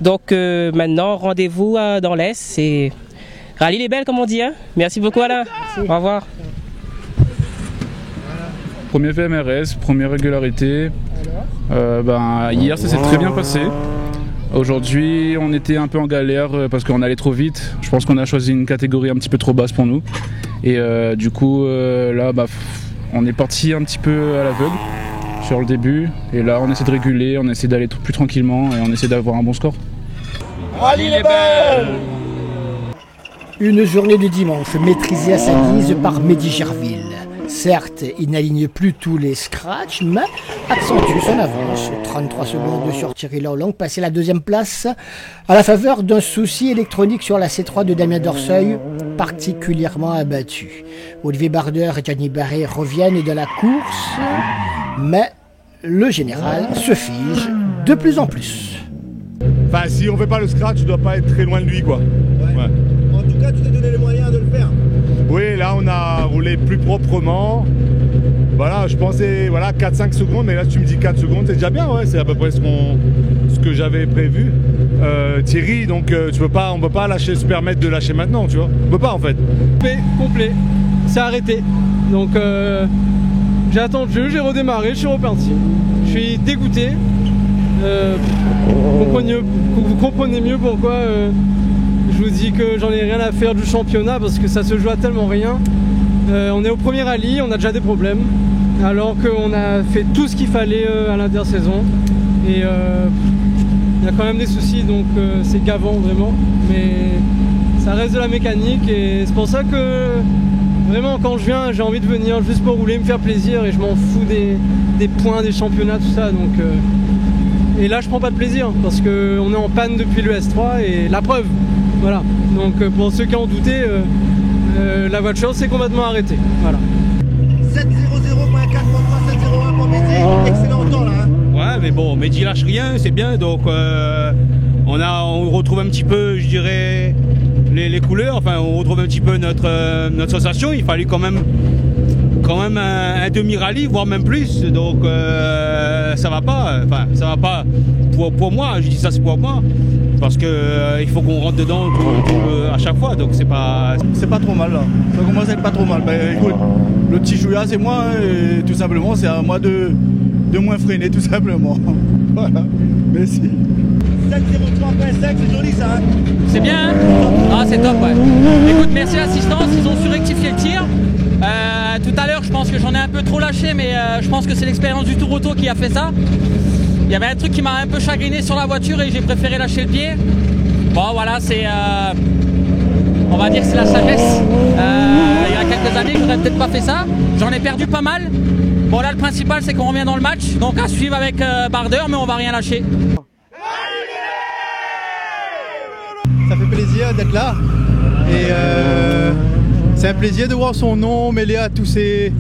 Donc maintenant rendez-vous dans l'Est et Rallye les Belles comme on dit, hein. Merci beaucoup Alain. Merci. Au revoir. Premier VMRS, première régularité. Hier ça s'est très bien passé. Aujourd'hui on était un peu en galère parce qu'on allait trop vite. Je pense qu'on a choisi une catégorie un petit peu trop basse pour nous. Et du coup là on est parti un petit peu à l'aveugle sur le début. Et là on essaie de réguler, on essaie d'aller plus tranquillement et on essaie d'avoir un bon score. Rallye les Belles! Une journée de dimanche maîtrisée à sa guise par Mehdi Gerville. Certes, il n'aligne plus tous les scratchs, mais accentue son avance. 33 secondes sur Thierry Lorlang, passé la deuxième place à la faveur d'un souci électronique sur la C3 de Damien Dorseuil, particulièrement abattu. Olivier Bardeur et Gianni Barré reviennent de la course, mais le général se fige de plus en plus. Enfin, si on fait pas le scratch, je dois pas être très loin de lui, quoi. Ouais. En tout cas, tu t'es donné les moyens de le faire. Oui, là, on a roulé plus proprement. Voilà, je pensais 4-5 secondes, mais là, tu me dis 4 secondes, c'est déjà bien, ouais. C'est à peu près ce que j'avais prévu. Thierry, donc on peut pas se permettre de lâcher maintenant, tu vois. On peut pas, en fait. Complet, c'est arrêté. Donc, j'ai attendu, j'ai redémarré, je suis reparti. Je suis dégoûté. Vous comprenez mieux pourquoi je vous dis que j'en ai rien à faire du championnat, parce que ça se joue à tellement rien. On est au premier rallye, on a déjà des problèmes, alors qu'on a fait tout ce qu'il fallait à l'intersaison. Et il y a quand même des soucis, donc c'est gavant vraiment. Mais ça reste de la mécanique, et c'est pour ça que vraiment quand je viens, j'ai envie de venir juste pour rouler, me faire plaisir, et je m'en fous des points, des championnats, tout ça. Donc, et là je prends pas de plaisir parce qu'on est en panne depuis le S3 et la preuve, voilà. Donc pour ceux qui en doutaient, la voiture s'est complètement arrêtée, voilà. 7.00.4 pour 7.01 pour Mehdi, excellent temps là. Hein. Ouais, mais bon, Mehdi lâche rien, c'est bien, donc on retrouve un petit peu, je dirais, les couleurs, enfin on retrouve un petit peu notre sensation. Il fallait quand même un demi-rallye, voire même plus, donc ça va pas pour moi, je dis ça c'est pour moi, parce que il faut qu'on rentre dedans à chaque fois, donc c'est pas trop mal là, ça commence à être pas trop mal. Ben écoute, le petit chouïa c'est moi, et tout simplement c'est à moi de moins freiner tout simplement. Voilà, merci. 7.03.5, c'est joli ça. Hein. C'est bien, hein? Ah c'est top, ouais. Écoute, merci l'assistance, ils ont su rectifier le tir. Tout à l'heure, je pense que j'en ai un peu trop lâché, mais je pense que c'est l'expérience du Tour Auto qui a fait ça. Il y avait un truc qui m'a un peu chagriné sur la voiture et j'ai préféré lâcher le pied. Bon, voilà, c'est... on va dire que c'est la sagesse. Il y a quelques années, j'aurais peut-être pas fait ça. J'en ai perdu pas mal. Bon, là, le principal, c'est qu'on revient dans le match. Donc, à suivre avec Bardeur, mais on va rien lâcher. Ça fait plaisir d'être là. Et c'est un plaisir de voir son nom mêlé à tous ces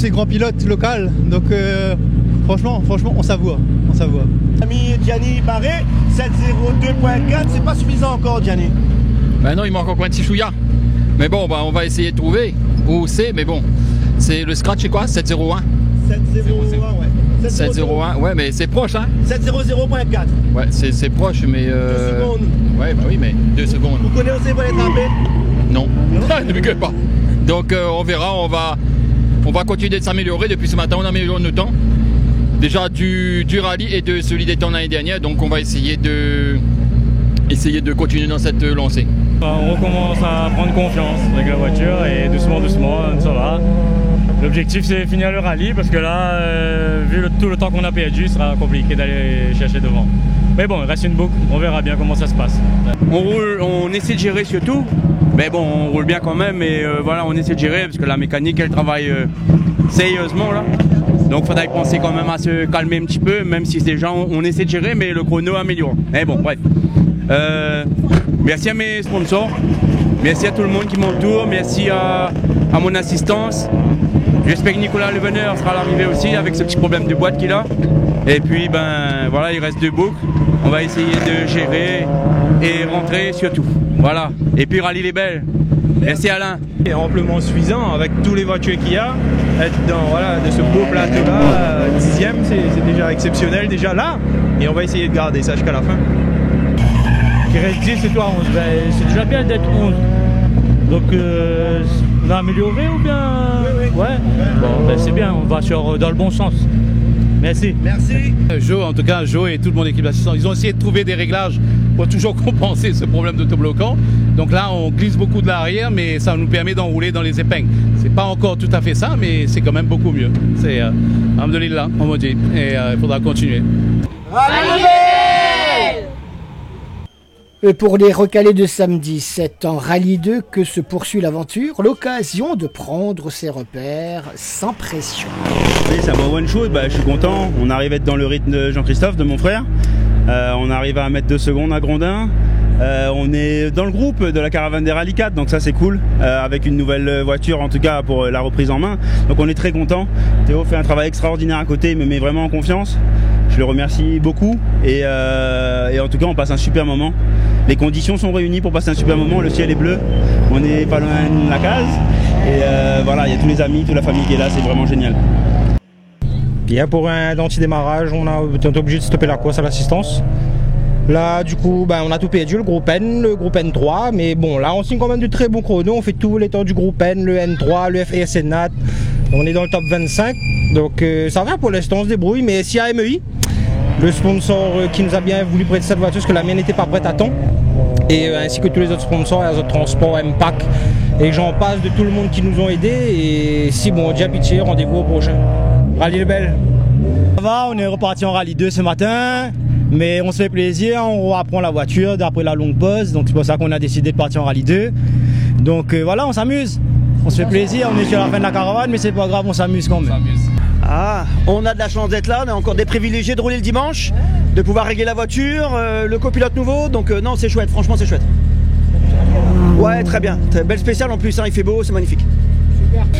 grands pilotes locaux. Donc franchement, on savoure. Ami Gianni Barré, 7.02.4, c'est pas suffisant encore Gianni. Ben non, il manque encore un petit chouïa. Mais bon, on va essayer de trouver où c'est, mais bon. C'est le scratch, c'est quoi? 7.01 7.01, ouais. 7.01, ouais, mais c'est proche, hein. 7.00.4. Ouais, c'est proche, mais 2 secondes. Ouais, bah oui, mais 2 secondes. Vous connaissez pas les trapés? Non, ne me gueule pas. Donc on verra, on va continuer de s'améliorer. Depuis ce matin, on améliore nos temps. Déjà du rallye et de celui des temps l'année dernière. Donc on va essayer de continuer dans cette lancée. On recommence à prendre confiance avec la voiture et doucement, ça va. L'objectif c'est finir le rallye parce que là, vu tout le temps qu'on a perdu, il sera compliqué d'aller chercher devant. Mais bon, il reste une boucle, on verra bien comment ça se passe. On essaie de gérer surtout, mais bon, on roule bien quand même, et voilà, on essaie de gérer parce que la mécanique elle travaille sérieusement là. Donc il faudrait penser quand même à se calmer un petit peu, même si déjà on essaie de gérer, mais le chrono améliore. Mais bon, bref. Merci à mes sponsors, merci à tout le monde qui m'entoure, merci à mon assistance. J'espère que Nicolas Leveneur sera à l'arrivée aussi avec ce petit problème de boîte qu'il a. Et puis ben voilà, il reste 2 boucles. On va essayer de gérer et rentrer surtout. Voilà. Et puis rallye les belles. Merci Alain. C'est amplement suffisant avec toutes les voitures qu'il y a. Être de ce beau plateau là, 10e, c'est déjà exceptionnel déjà là. Et on va essayer de garder ça jusqu'à la fin. Qui reste 10 et toi 11. Ben, c'est déjà bien d'être 11. Donc on a amélioré ou bien? Oui. Ouais. Bon, ben, c'est bien, on va dans le bon sens. Merci. Merci. Joe, en tout cas, Joe et toute mon équipe d'assistants, ils ont essayé de trouver des réglages pour toujours compenser ce problème d'autobloquant. Donc là, on glisse beaucoup de l'arrière, mais ça nous permet d'enrouler dans les épingles. C'est pas encore tout à fait ça, mais c'est quand même beaucoup mieux. C'est alhamdoulilah, on me dit, et il faudra continuer. Et pour les recalés de samedi, c'est en Rallye 2 que se poursuit l'aventure, l'occasion de prendre ses repères sans pression. Oui, c'est un bon one shoot, je suis content, on arrive à être dans le rythme de Jean-Christophe, de mon frère, on arrive à mettre 2 secondes à Grondin, on est dans le groupe de la caravane des Rallye 4, donc ça c'est cool, avec une nouvelle voiture en tout cas pour la reprise en main, donc on est très content. Théo fait un travail extraordinaire à côté, il me met vraiment en confiance. Je le remercie beaucoup et en tout cas on passe un super moment. Les conditions sont réunies pour passer un super moment, le ciel est bleu, on n'est pas loin de la case et voilà, il y a tous les amis, toute la famille qui est là, c'est vraiment génial. Bien, pour un anti-démarrage, on est obligé de stopper la course à l'assistance. Là du coup on a tout perdu, le groupe N, le groupe N3, mais bon là on signe quand même de très bons chronos, on fait tous les temps du groupe N, le N3, le FS Nat, on est dans le top 25, donc ça va pour l'instant, on se débrouille, mais s'il y a MEI, le sponsor qui nous a bien voulu prêter cette voiture, parce que la mienne n'était pas prête à temps, et ainsi que tous les autres sponsors, les autres transports, MPAC, et j'en passe de tout le monde qui nous ont aidés, et si bon, déjà pitié, rendez-vous au prochain. Rallye Lebel. Ça va, on est reparti en Rallye 2 ce matin, mais on se fait plaisir, on apprend la voiture d'après la longue pause, donc c'est pour ça qu'on a décidé de partir en Rallye 2. Donc voilà, on s'amuse, on se fait plaisir, on est sur la fin de la caravane, mais c'est pas grave, on s'amuse quand même. Ah, on a de la chance d'être là, on est encore des privilégiés de rouler le dimanche, de pouvoir régler la voiture, le copilote nouveau, donc non c'est chouette, franchement c'est chouette. Ouais, très bien, très belle spéciale en plus, hein, il fait beau, c'est magnifique.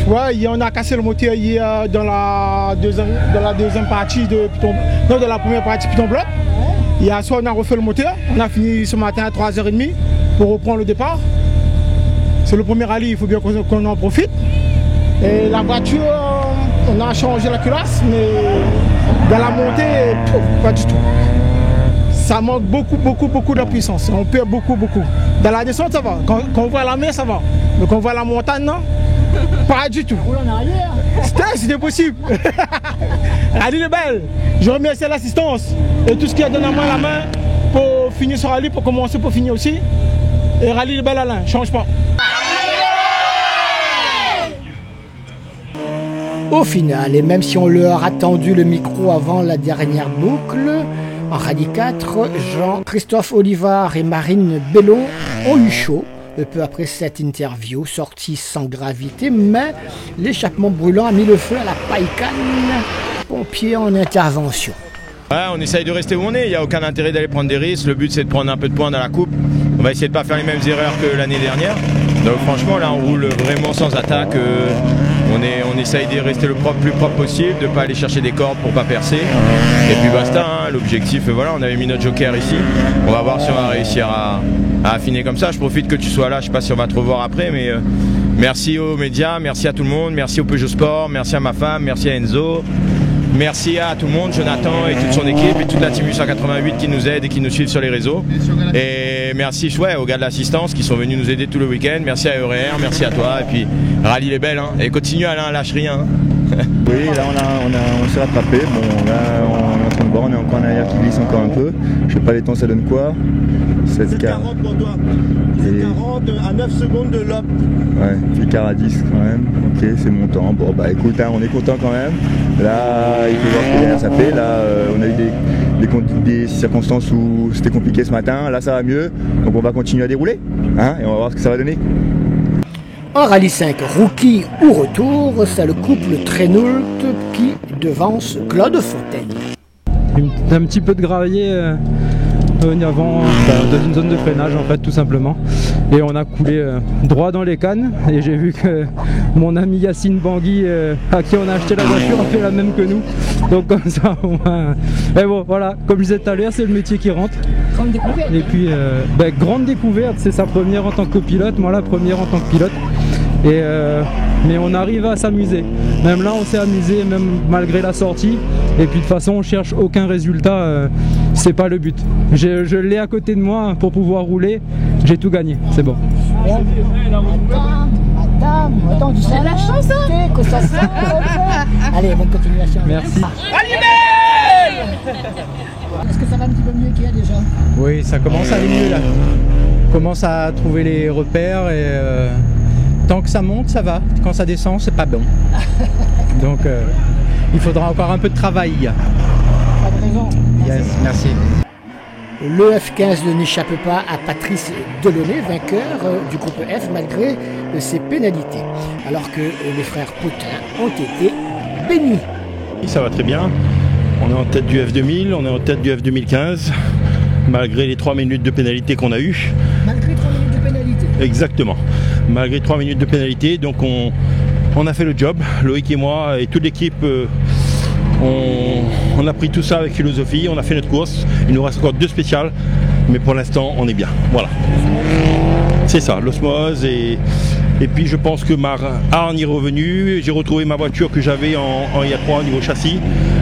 Ouais, on a cassé le moteur hier dans la deuxième partie de Python, non, de la première partie Python Bloc. Hier soir on a refait le moteur, on a fini ce matin à 3h30 pour reprendre le départ. C'est le premier rallye, il faut bien qu'on en profite. Et la voiture, on a changé la culasse, mais dans la montée, pas du tout. Ça manque beaucoup de puissance, on perd beaucoup. Dans la descente ça va, quand on voit la mer ça va, mais quand on voit la montagne non, pas du tout. C'était possible. Rallye Lebel, je remercie l'assistance et tout ce qui a donné à moi la main pour finir ce rallye, pour commencer, pour finir aussi. Et Rallye Lebel Alain, change pas. Au final, et même si on leur a tendu le micro avant la dernière boucle, en Rallye 4, Jean-Christophe Olivard et Marine Bellon ont eu chaud peu après cette interview sortie sans gravité, mais l'échappement brûlant a mis le feu à la paille-canne. Pompiers en intervention. Ouais, on essaye de rester où on est, il n'y a aucun intérêt d'aller prendre des risques, le but c'est de prendre un peu de points dans la coupe, on va essayer de ne pas faire les mêmes erreurs que l'année dernière, donc franchement là on roule vraiment sans attaque, on essaye de rester le plus propre possible, de ne pas aller chercher des cordes pour ne pas percer, et puis basta, hein, l'objectif, voilà, on avait mis notre joker ici, on va voir si on va réussir à affiner comme ça. Je profite que tu sois là, je ne sais pas si on va te revoir après, mais merci aux médias, merci à tout le monde, merci au Peugeot Sport, merci à ma femme, merci à Enzo. Merci à tout le monde, Jonathan et toute son équipe et toute la team 888 qui nous aide et qui nous suivent sur les réseaux. Et merci aux gars de l'assistance qui sont venus nous aider tout le week-end. Merci à EURR, merci à toi. Et puis Rallye Lebel, hein. Et continue Alain, lâche rien. Hein. Oui, là on s'est rattrapé. Bon, là on est en train de boire, on est encore en arrière qui glisse encore un peu. Je sais pas les temps ça donne quoi. 7 40 pour toi. 40 à 9 secondes de l'op. Ouais, puis quart à 10 quand même. Ok, c'est mon temps. Bon bah écoute, hein, on est content quand même. Là, il faut voir ce que ça fait. Là, on a eu des circonstances où c'était compliqué ce matin. Là, ça va mieux. Donc on va continuer à dérouler. Hein, et on va voir ce que ça va donner. En Rallye 5, rookie ou retour, c'est le couple Trainault qui devance Claude Fontaine. Un petit peu de gravier avant dans une zone de freinage en fait tout simplement, et on a coulé droit dans les cannes, et j'ai vu que mon ami Yacine Bangui à qui on a acheté la voiture a fait la même que nous, donc comme ça mais bon voilà, comme je disais tout à l'heure, c'est le métier qui rentre. Grande découverte. Et puis grande découverte, c'est sa première en tant que copilote, moi la première en tant que pilote, et mais on arrive à s'amuser, même là on s'est amusé même malgré la sortie, et puis de toute façon on cherche aucun résultat, c'est pas le but. Je l'ai à côté de moi pour pouvoir rouler, j'ai tout gagné, c'est bon. Attends, tu sais la chance que ça sert. Allez, bonne continuation. Merci. Est-ce que ça va un petit peu mieux qu'il y a déjà? Oui, ça commence à aller mieux là. On commence à trouver les repères, et tant que ça monte, ça va. Quand ça descend, c'est pas bon. Donc il faudra encore un peu de travail. Pas de raison. Yes, merci. Le F15 n'échappe pas à Patrice Delaunay, vainqueur du groupe F malgré ses pénalités, alors que les frères Potin ont été bénis. Ça va très bien, on est en tête du F2000, on est en tête du F2015, malgré les 3 minutes de pénalité qu'on a eues. Malgré 3 minutes de pénalité. Exactement, malgré 3 minutes de pénalité, donc on a fait le job, Loïc et moi et toute l'équipe. On a pris tout ça avec philosophie, on a fait notre course, il nous reste encore 2 spéciales, mais pour l'instant on est bien, voilà. C'est ça, l'osmose et puis je pense que ma hargne est revenue, j'ai retrouvé ma voiture que j'avais en IA3 au niveau châssis,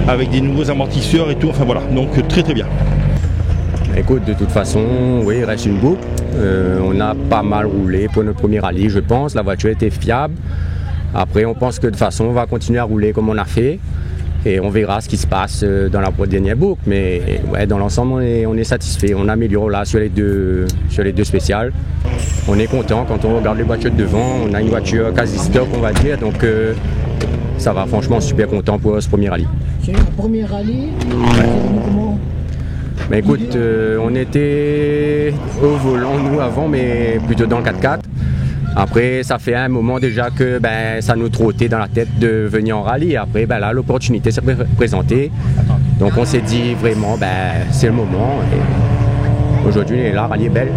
avec des nouveaux amortisseurs et tout, enfin voilà, donc très très bien. Écoute, de toute façon, oui, il reste une boucle, on a pas mal roulé pour notre premier rallye je pense, la voiture était fiable, après on pense que de toute façon on va continuer à rouler comme on a fait. Et on verra ce qui se passe dans la dernière boucle, mais ouais, dans l'ensemble on est satisfait, on améliore là sur les deux spéciales. On est content quand on regarde les voitures de devant, on a une voiture quasi stock on va dire, donc ça va, franchement super content pour ce premier rallye. C'est un premier rallye, comment? Mais écoute, on était au volant nous avant, mais plutôt dans le 4x4. Après, ça fait un moment déjà que ça nous trottait dans la tête de venir en rallye. Après, là, l'opportunité s'est présentée. Donc, on s'est dit vraiment, c'est le moment. Et aujourd'hui, la rallye est belle.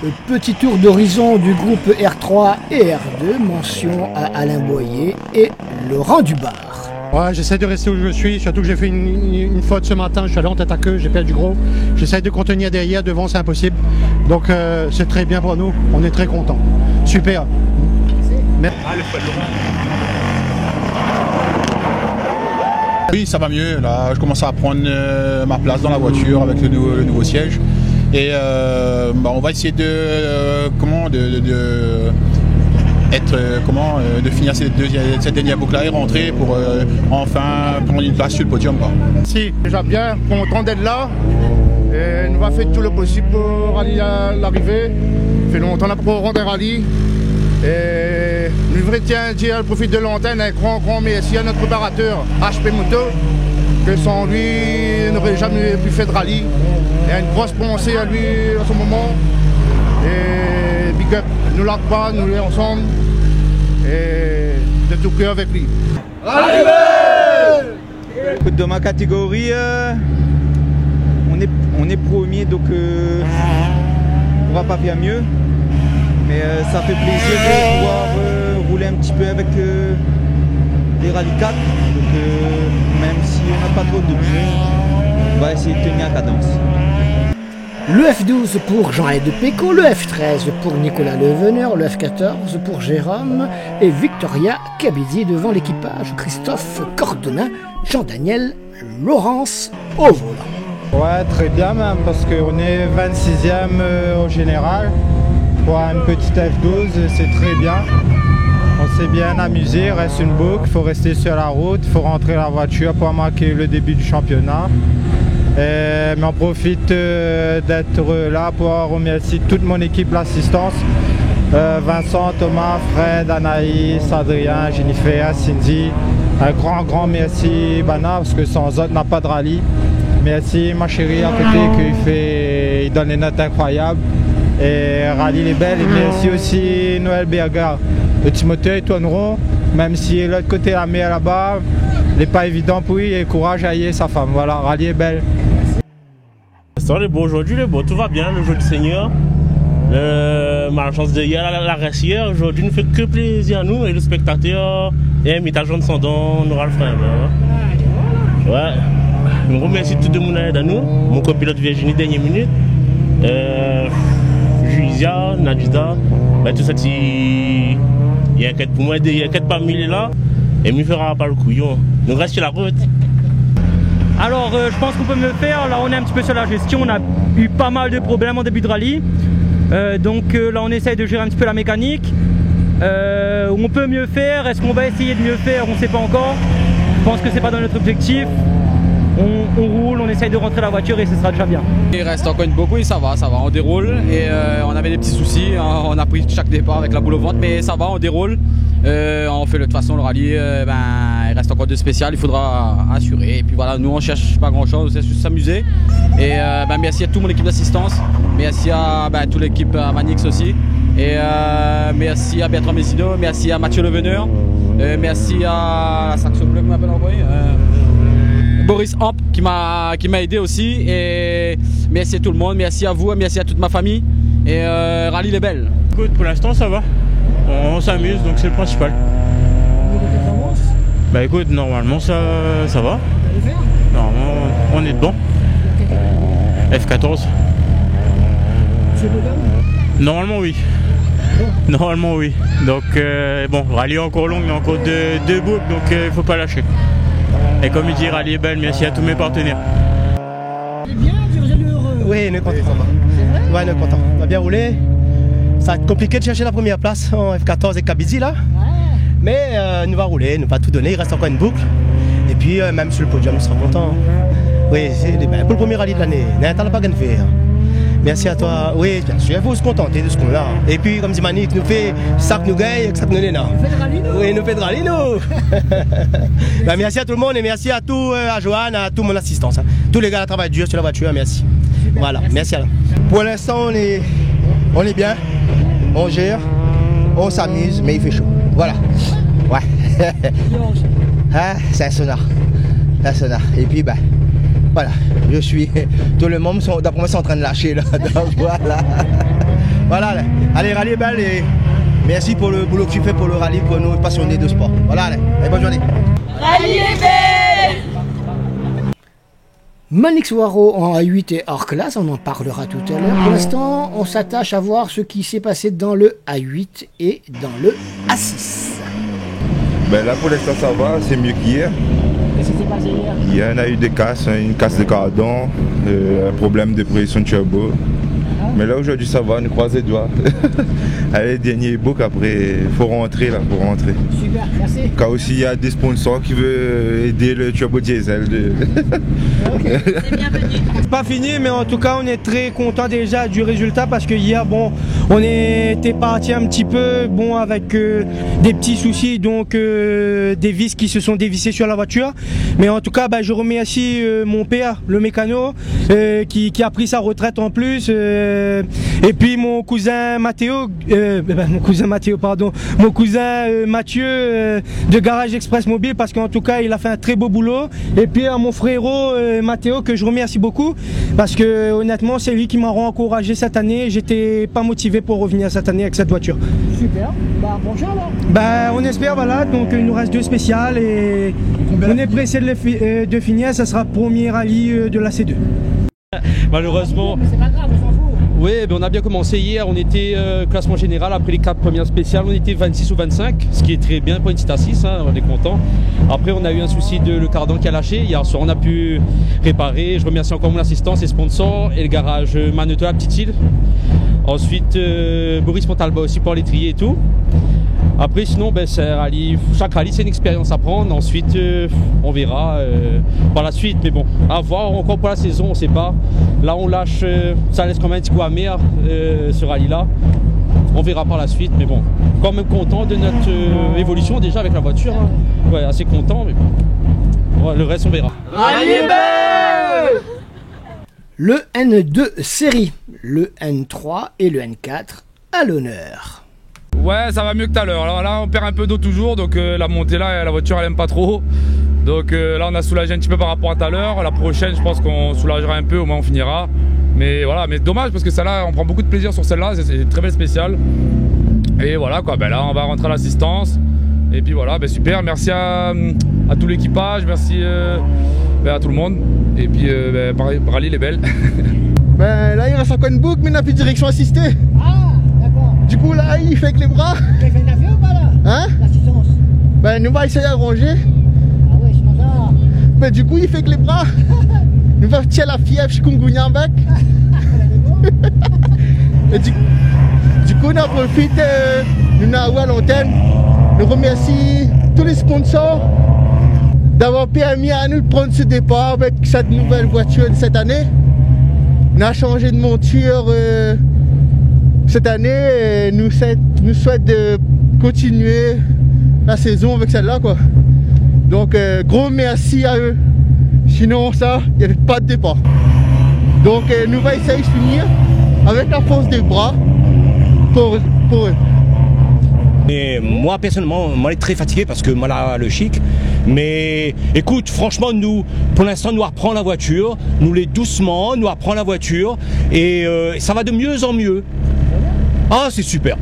Le petit tour d'horizon du groupe R3 et R2. Mention à Alain Boyer et Laurent Dubar. Ouais, j'essaie de rester où je suis, surtout que j'ai fait une faute ce matin, je suis allé en tête à queue, j'ai perdu gros. J'essaie de contenir derrière, devant c'est impossible. Donc c'est très bien pour nous, on est très contents. Super. Merci. Oui, ça va mieux, là je commence à prendre ma place dans la voiture avec le nouveau siège. Et on va essayer de finir cette dernière boucle et rentrer pour enfin prendre une place sur le podium. Si, déjà bien, content d'être là. Et nous va faire tout le possible pour rallier l'arrivée. Ça fait longtemps qu'on a rendre un rallye. Et nous voudrions dire, profite de l'antenne, un grand merci à notre préparateur HP Moto, que sans lui, il n'aurait jamais pu faire de rallye. Et une grosse pensée à lui à ce moment. Et big up, nous lâche pas, nous les ensemble. Et de tout cœur avec lui. Dans ma catégorie, on est premier, donc on va pas faire mieux. Mais ça fait plaisir de pouvoir rouler un petit peu avec les Rallye 4. Donc même si on n'a pas trop de budget, on va essayer de tenir la cadence. Le F12 pour Jean-Ed Péco, le F13 pour Nicolas Leveneur, le F14 pour Jérôme et Victoria Cabidi devant l'équipage Christophe Cordonin, Jean-Daniel Laurence au volant. Ouais, très bien même, parce qu'on est 26e au général. Pour une petite F12, c'est très bien. On s'est bien amusé, il reste une boucle, il faut rester sur la route, il faut rentrer la voiture pour marquer le début du championnat. Mais on profite d'être là pour remercier toute mon équipe l'assistance. Vincent, Thomas, Fred, Anaïs, Adrien, Jennifer, Cindy. Un grand merci Bana, parce que sans eux, on n'a pas de rallye. Merci ma chérie à côté il donne des notes incroyables. Et rallye les belles. Et merci aussi Noël Berger, de Timothée Toineron, même si de l'autre côté la mer là-bas, il n'est pas évident pour lui, et courage à y sa femme. Voilà, rallye est belle. Le beau aujourd'hui, tout va bien, le jeu du Seigneur. Malchance de hier, la reste hier, aujourd'hui ne fait que plaisir à nous et les spectateurs. Et imitation de son don, nous allons le frère. Ouais. Je remercie tout le monde à nous, mon copilote Virginie, dernière minute. Julia, Nadjida, tout ça, il y a un quête pour moi, il y a un quête parmi les là, et il ne fera pas le couillon. Nous restons sur la route. Alors je pense qu'on peut mieux faire, là on est un petit peu sur la gestion, on a eu pas mal de problèmes en début de rallye. Donc là on essaye de gérer un petit peu la mécanique. On peut mieux faire, est-ce qu'on va essayer de mieux faire, on ne sait pas encore. Je pense que c'est pas dans notre objectif. on roule, on essaye de rentrer la voiture et ce sera déjà bien. Il reste encore une boucle, oui ça va, on déroule et on avait des petits soucis, on a pris chaque départ avec la boule au ventre mais ça va, on déroule, on fait de toute façon le rallye, il reste encore 2 spéciales, il faudra assurer et puis voilà, nous on cherche pas grand chose, c'est juste s'amuser et merci à toute mon équipe d'assistance, merci à toute l'équipe à Manix aussi et merci à Bertrand Messino, merci à Mathieu Leveneur, merci à la Saxo Bleu qui m'appelle envoyé. Boris Amp qui m'a aidé aussi et merci à tout le monde, merci à vous, merci à toute ma famille et Rallye les Belles. Écoute, pour l'instant ça va, on s'amuse donc c'est le principal. Bah écoute, normalement ça va, normalement on est dedans. F14. Normalement oui. Normalement oui. Donc bon, rallye encore long, il y a encore deux boucles donc il faut pas lâcher. Et comme il dit, rallye est belle, merci à tous mes partenaires. Oui, on est content. Ouais, on est content. On a bien roulé. Ça va être compliqué de chercher la première place en F14 avec Kabizi là. Mais nous va rouler, nous va tout donner, il reste encore une boucle. Et puis même sur le podium, on sera content. Oui, pour le premier rallye de l'année, n'attendez pas gagner. Merci à toi. Oui, bien sûr, il faut se contenter de ce qu'on a. Et puis, comme dit Manik, nous fait ça que nous gagne, ça que nous gagne. Oui, nous fait de rallye, nous. Merci à tout le monde et merci à tout, à Joanne, à toute mon assistance. Tous les gars qui travaillent dur sur la voiture, merci. Voilà, merci à vous. Pour l'instant, on est bien, on gère, on s'amuse, mais il fait chaud. Voilà. Ouais. C'est un sonar. C'est un sonar. Et puis, voilà, tout le monde, d'après moi, sont en train de lâcher là. Donc, voilà. Voilà, allez, rallye est belle et merci pour le boulot que tu fais pour le rallye, pour nous passionnés de sport. Voilà, allez, bonne journée. Rallye est belle. Manix Waro en A8 est hors classe, on en parlera tout à l'heure. Pour l'instant, on s'attache à voir ce qui s'est passé dans le A8 et dans le A6. Là, pour l'instant, ça va, c'est mieux qu'hier. Qu'est-ce qui s'est passé hier? Hier, on a eu des casses, une casse de cardan, un problème de pression de turbo. Mais là, aujourd'hui, ça va, on croise les doigts. Allez, dernier book, après, il faut rentrer là, faut rentrer. Super, merci. Car aussi, il y a des sponsors qui veulent aider le turbo diesel. Okay. C'est pas fini, mais en tout cas, on est très content déjà du résultat parce que hier, bon, on était parti un petit peu, bon, avec des petits soucis, donc des vis qui se sont dévissées sur la voiture. Mais en tout cas, je remercie mon père, le mécano, qui a pris sa retraite en plus. Et puis mon cousin Mathieu, Mathieu de Garage Express Mobile parce qu'en tout cas il a fait un très beau boulot. Et puis à mon frérot Mathéo que je remercie beaucoup parce que honnêtement c'est lui qui m'a encouragé cette année. J'étais pas motivé pour revenir cette année avec cette voiture. Super, bonjour alors. On espère, voilà, donc il nous reste 2 spéciales et on est pressé de finir, ça sera le premier rallye de la C2. Malheureusement. C'est pas grave, on s'en fout. Oui, on a bien commencé hier, on était classement général après les 4 premières spéciales, on était 26 ou 25, ce qui est très bien pour une petite A6, on est content. Après on a eu un souci de le cardan qui a lâché, hier soir on a pu réparer, je remercie encore mon assistant, ses sponsors et le garage Manetto à Petite Île. Ensuite Boris Montalba aussi pour l'étrier et tout. Après sinon c'est un rallye, chaque rallye c'est une expérience à prendre, ensuite on verra par la suite, mais bon, à voir encore pour la saison, on sait pas. Là on lâche, ça laisse quand même un petit coup amer ce rallye là, on verra par la suite, mais bon, quand même content de notre évolution déjà avec la voiture, ouais, assez content, mais bon, ouais, le reste on verra. Rallye est belle. Le N2 série, le N3 et le N4 à l'honneur. Ouais, ça va mieux que tout à l'heure. Alors là, on perd un peu d'eau toujours, donc la montée là, la voiture elle aime pas trop. Donc là, on a soulagé un petit peu par rapport à tout à l'heure. La prochaine, je pense qu'on soulagera un peu, au moins on finira. Mais voilà, mais dommage parce que celle-là, on prend beaucoup de plaisir sur celle-là, c'est une très belle spéciale. Et voilà quoi, là on va rentrer à l'assistance. Et puis voilà, super, merci à tout l'équipage, merci à tout le monde. Et puis rallye les belles. Là, il reste encore une boucle, mais il n'a plus de direction assistée. Ah, d'accord. Du coup, là, il fait avec les bras. Tu as fait une affaire ou pas là? Hein? L'assistance. Nous, on va essayer de ranger. Ah ouais, sinon ça. Du coup, il fait avec les bras. Nous va tirer la fièvre chikungunya avec. Et du coup, on en profite, nous avons à l'antenne. Nous remercions tous les sponsors. d'avoir permis à nous de prendre ce départ avec cette nouvelle voiture de cette année. On a changé de monture cette année et nous souhaite de continuer la saison avec celle-là, quoi. Donc gros merci à eux. Sinon ça, il n'y avait pas de départ. Donc nous va essayer de finir avec la force des bras pour eux. Et moi personnellement, moi je suis très fatigué parce que moi là le chic. Mais écoute, franchement nous, pour l'instant nous reprenons la voiture, nous les doucement, nous reprenons la voiture et ça va de mieux en mieux. Ah c'est super.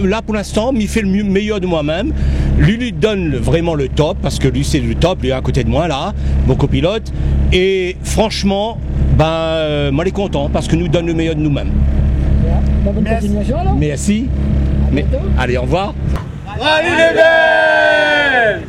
Là pour l'instant, il fait le meilleur de moi-même. Lui donne vraiment le top parce que lui c'est le top, lui est à côté de moi là, mon copilote. Et franchement, ben moi je suis content parce que nous donne le meilleur de nous-mêmes. Bonne continuation alors. Merci. Mais, allez, au revoir. Rallye les Belles.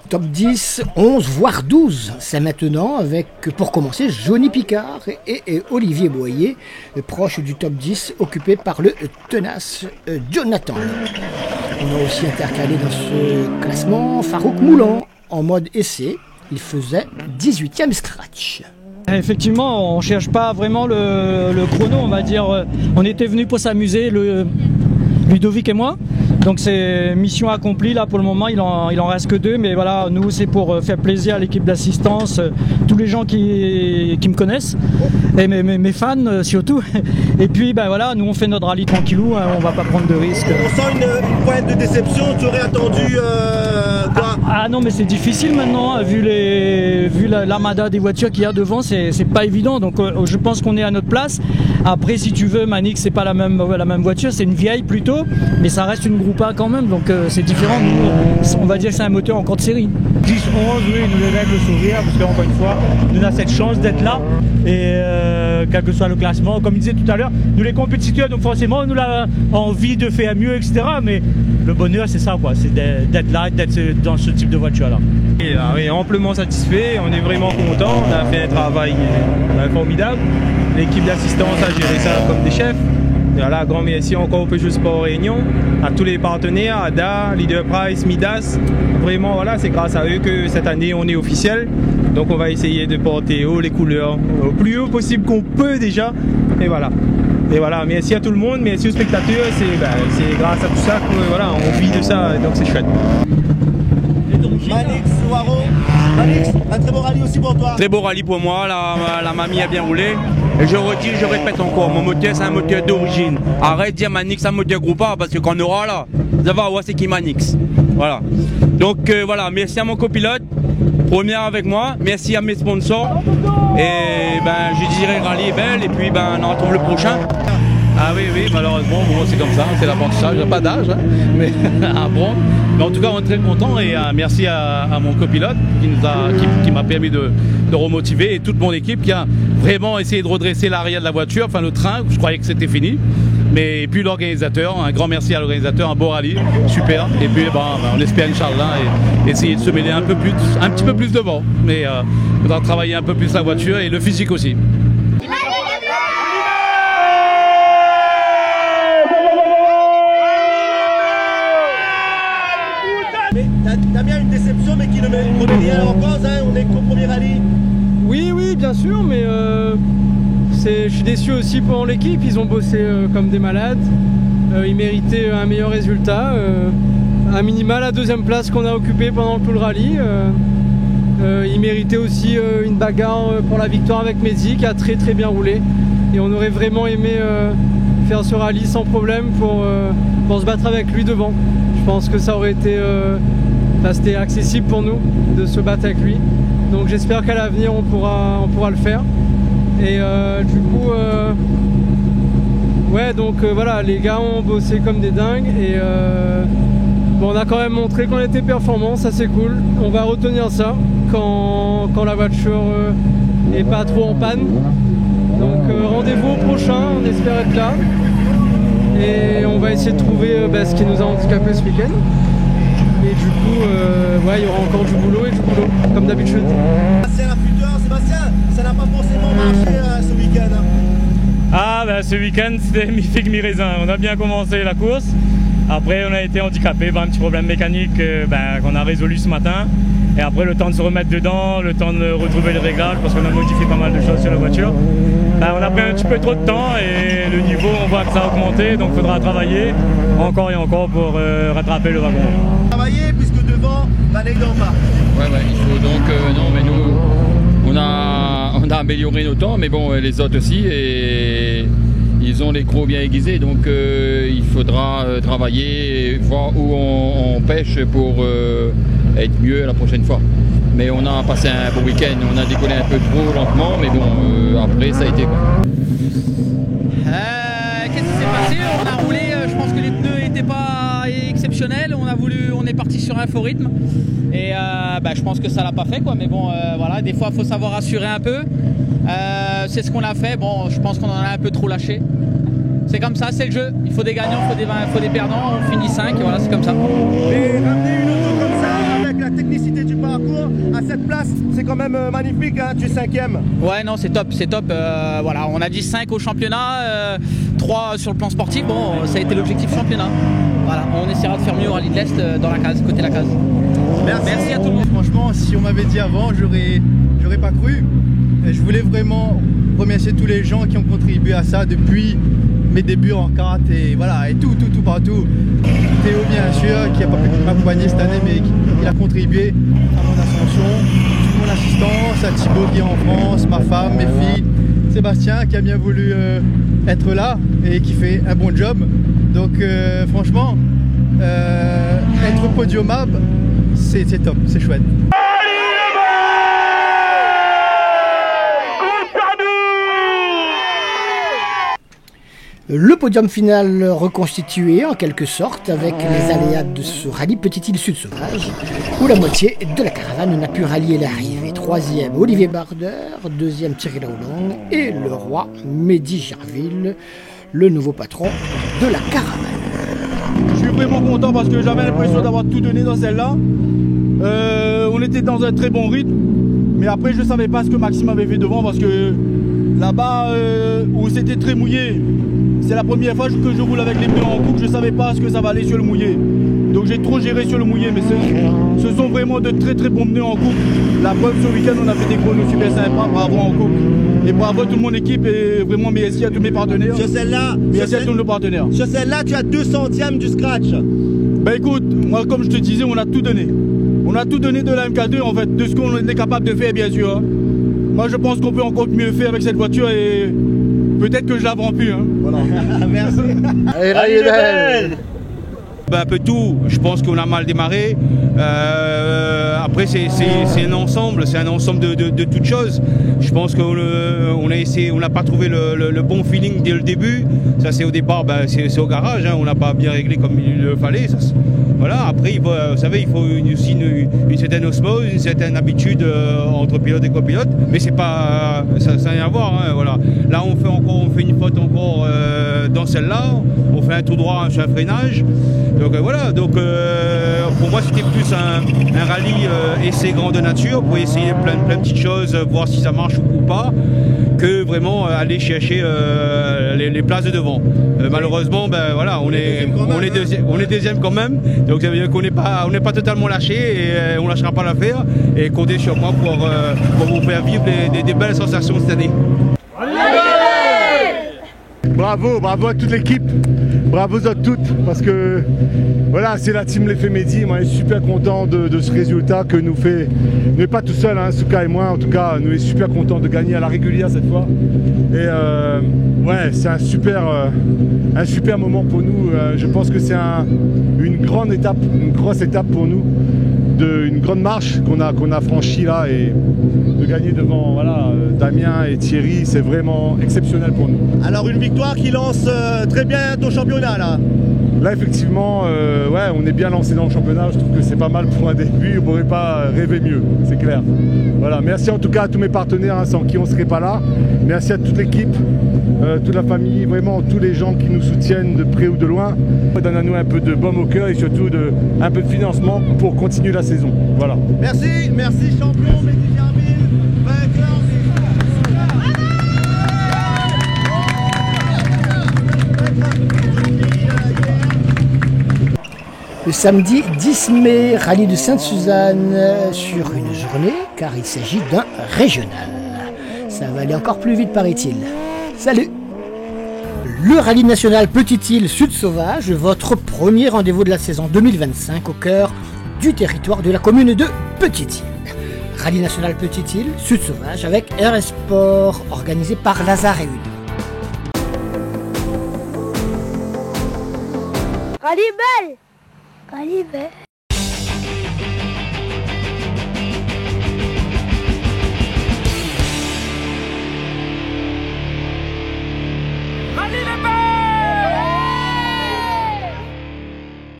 Top 10, 11, voire 12. C'est maintenant avec, pour commencer, Johnny Picard et Olivier Boyer, proche du top 10, occupé par le tenace Jonathan. On a aussi intercalé dans ce classement Farouk Moulan en mode essai. Il faisait 18e scratch. Effectivement, on ne cherche pas vraiment le chrono, on va dire. On était venus pour s'amuser, Ludovic et moi. Donc c'est mission accomplie, là pour le moment il en reste que 2, mais voilà, nous c'est pour faire plaisir à l'équipe d'assistance, tous les gens qui me connaissent, et mes fans surtout. Et puis ben voilà, nous on fait notre rallye tranquillou, hein, on va pas prendre de risques. On sent une pointe de déception, tu aurais attendu quoi? Ah non mais c'est difficile maintenant, hein, vu l'armada des voitures qu'il y a devant, c'est pas évident, donc je pense qu'on est à notre place. Après si tu veux, Manix c'est pas la même voiture, c'est une vieille plutôt, mais ça reste une groupe A quand même, donc c'est différent. Nous, on va dire que c'est un moteur encore de série. 10-11, oui, nous élève le sourire, parce qu'encore une fois, nous avons cette chance d'être là, et quel que soit le classement, comme il disait tout à l'heure, nous les compétiteurs, donc forcément, nous avons envie de faire mieux, etc. Mais le bonheur, c'est ça, quoi, c'est d'être là, d'être dans ce type de voiture-là. Oui, amplement satisfait, on est vraiment content, on a fait un travail formidable. L'équipe d'assistance a géré ça comme des chefs. Voilà, grand merci encore au Peugeot Sport Réunion, à tous les partenaires, ADA, Leader Price, Midas. Vraiment, voilà, c'est grâce à eux que cette année on est officiel. Donc on va essayer de porter haut les couleurs, au plus haut possible qu'on peut déjà. Et voilà. Et voilà, merci à tout le monde, merci aux spectateurs. C'est grâce à tout ça qu'on voilà, on vit de ça, donc c'est chouette. Manix, Waro, Manix, un très beau rallye aussi pour toi. Très beau rallye pour moi, la mamie a bien roulé. Et je répète encore, mon moteur c'est un moteur d'origine. Arrête de dire Manix c'est un moteur groupe A parce que quand on aura là, ça va voir c'est qui Manix. Voilà. Donc voilà, merci à mon copilote, première avec moi, merci à mes sponsors. Et ben je dirais rallye est belle et puis ben on retrouve le prochain. Ah oui, malheureusement, bon, c'est comme ça, c'est l'apprentissage, il n'y a pas d'âge, hein, mais bon. Mais en tout cas, on est très content et merci à mon copilote qui m'a permis de remotiver et toute mon équipe qui a vraiment essayé de redresser l'arrière de la voiture, enfin le train, je croyais que c'était fini. Mais et puis l'organisateur, un grand merci à l'organisateur, un beau rallye, super. Et puis on espère Inch'Allah et essayer de se mêler un petit peu plus devant. Mais il faudra travailler un peu plus la voiture et le physique aussi. T'as bien une déception mais qui ne met rien en cause, hein, on est qu'au premier rallye. Oui, bien sûr, mais je suis déçu aussi pour l'équipe, ils ont bossé comme des malades, ils méritaient un meilleur résultat, un minima la deuxième place qu'on a occupée pendant tout le rallye. Ils méritaient aussi une bagarre pour la victoire avec Mehdi qui a très bien roulé et on aurait vraiment aimé faire ce rallye sans problème pour se battre avec lui devant. Je pense que ça aurait été c'était accessible pour nous de se battre avec lui. Donc j'espère qu'à l'avenir on pourra le faire. Et du coup, ouais, donc voilà, les gars ont bossé comme des dingues et bon, on a quand même montré qu'on était performants, ça c'est cool. On va retenir ça quand la voiture n'est pas trop en panne. Donc rendez-vous au prochain, on espère être là. Et on va essayer de trouver ce qui nous a handicapé ce week-end. Et du coup, ouais, il y aura encore du boulot et du boulot, comme d'habitude. C'est la future, Sébastien, ça n'a pas forcément marché ce week-end. Ah, ce week-end, c'était mi figue mi raisin. On a bien commencé la course. Après, on a été handicapé par un petit problème mécanique qu'on a résolu ce matin. Et après, le temps de se remettre dedans, le temps de retrouver le réglage, parce qu'on a modifié pas mal de choses sur la voiture. On a pris un petit peu trop de temps et le niveau, on voit que ça a augmenté, donc il faudra travailler encore et encore pour rattraper le wagon. Travailler puisque devant, Valet d'en bas. Ouais, il faut donc, non, mais nous, on a amélioré nos temps, mais bon, les autres aussi, et ils ont les crocs bien aiguisés, donc il faudra travailler et voir où on pêche pour être mieux la prochaine fois. Mais on a passé un bon week-end, on a décollé un peu trop lentement, mais bon, après ça a été quoi. Qu'est-ce qui s'est passé? On a roulé, je pense que les pneus n'étaient pas exceptionnels, on est parti sur un faux rythme. Et je pense que ça l'a pas fait quoi, mais bon voilà, des fois il faut savoir assurer un peu. C'est ce qu'on a fait, bon je pense qu'on en a un peu trop lâché. C'est comme ça, c'est le jeu, il faut des gagnants, il faut des perdants, on finit 5 et voilà c'est comme ça. Et ramener une auto comme ça, avec la technicité du parcours, à cette place, c'est quand même magnifique, hein, tu es 5e. Ouais non c'est top, voilà, on a dit 5 au championnat, 3 sur le plan sportif, bon ça a été l'objectif championnat. Voilà, on essaiera de faire mieux au rallye de l'Est dans la case, côté la case. Merci à tout le monde. Franchement, si on m'avait dit avant, j'aurais pas cru. Et je voulais vraiment remercier tous les gens qui ont contribué à ça depuis mes débuts en kart et voilà, et tout partout. Théo bien sûr, qui n'a pas pu m'accompagner cette année, mais qui a contribué à mon ascension. Toute mon assistance, à Thibaut qui est en France, ma femme, mes filles, Sébastien qui a bien voulu être là et qui fait un bon job. Donc franchement, être podiumable, c'est top, c'est chouette. Le podium final reconstitué en quelque sorte avec les aléas de ce rallye Petite Île Sud Sauvage où la moitié de la caravane n'a pu rallier l'arrivée. 3e Olivier Barder, 2e Thierry Laulong et le roi Mehdi Gerville, le nouveau patron de la caravane. Je suis vraiment content parce que j'avais l'impression d'avoir tout donné dans celle-là. On était dans un très bon rythme, mais après je ne savais pas ce que Maxime avait fait devant parce que là-bas où c'était très mouillé, c'est la première fois que je roule avec les pneus en coupe, je ne savais pas ce que ça va aller sur le mouillé. Donc j'ai trop géré sur le mouillé, mais ce sont vraiment de très très bons pneus en coupe. La preuve, ce week-end on a fait des chronos super sympas, bravo en coupe. Et bravo à toute mon équipe et vraiment merci à tous mes partenaires. Sur celle-là, merci à tous nos partenaires. Sur celle-là, tu as 2 centièmes du scratch. Bah écoute, moi comme je te disais, on a tout donné. On a tout donné de la MK2 en fait, de ce qu'on est capable de faire bien sûr. Moi je pense qu'on peut encore mieux faire avec cette voiture et peut-être que je la vends plus. Hein. Voilà. Merci. Allez, un peu tout, je pense qu'on a mal démarré. Après c'est un ensemble, de toutes choses. Je pense qu'on a essayé, on n'a pas trouvé le bon feeling dès le début. Ça c'est au départ, c'est au garage, hein. On n'a pas bien réglé comme il le fallait. Ça, voilà. Après, vous savez, il faut aussi une certaine osmose, une certaine habitude entre pilote et copilote. Mais c'est pas, ça n'a rien à voir. Hein, voilà. Là, on fait une faute encore dans celle-là. On fait un tout droit sur un freinage. Donc voilà. Donc pour moi, c'était plus un rallye essai grande nature pour essayer plein de petites choses, voir si ça marche ou pas, que vraiment aller chercher les places de devant. Malheureusement, voilà, on est deuxième quand même. Donc ça veut dire qu'on n'est pas totalement lâché et on ne lâchera pas l'affaire. Et comptez sur moi pour vous faire vivre des belles sensations cette année. Bravo à toute l'équipe, bravo à toutes, parce que voilà, c'est la team l'effet Mehdi. Moi, je suis super content de ce résultat que nous fait, nous n'est pas tout seul, hein, Souka et moi, en tout cas, nous est super contents de gagner à la régulière cette fois. Et ouais, c'est un super moment pour nous. Je pense que c'est une grande étape, une grosse étape pour nous, une grande marche qu'on a franchie là, et de gagner devant voilà, Damien et Thierry, c'est vraiment exceptionnel pour nous. Alors une victoire qui lance très bien ton championnat là. Là effectivement, ouais, on est bien lancé dans le championnat, je trouve que c'est pas mal pour un début, on ne pourrait pas rêver mieux, c'est clair. Voilà, merci en tout cas à tous mes partenaires, hein, sans qui on ne serait pas là. Merci à toute l'équipe, toute la famille, vraiment tous les gens qui nous soutiennent de près ou de loin. Donne à nous un peu de baume au cœur et surtout un peu de financement pour continuer la saison. Voilà. Merci champion Mehdi Gerville, vainqueur. Le samedi 10 mai, rallye de Sainte-Suzanne sur une journée, car il s'agit d'un régional. Ça va aller encore plus vite, paraît-il. Salut! Le rallye national Petite-Île Sud Sauvage, votre premier rendez-vous de la saison 2025 au cœur du territoire de la commune de Petite-Île. Rallye national Petite-Île Sud Sauvage avec RS Sport, organisé par Lazare et Une. Rallye belle! Rallye belle!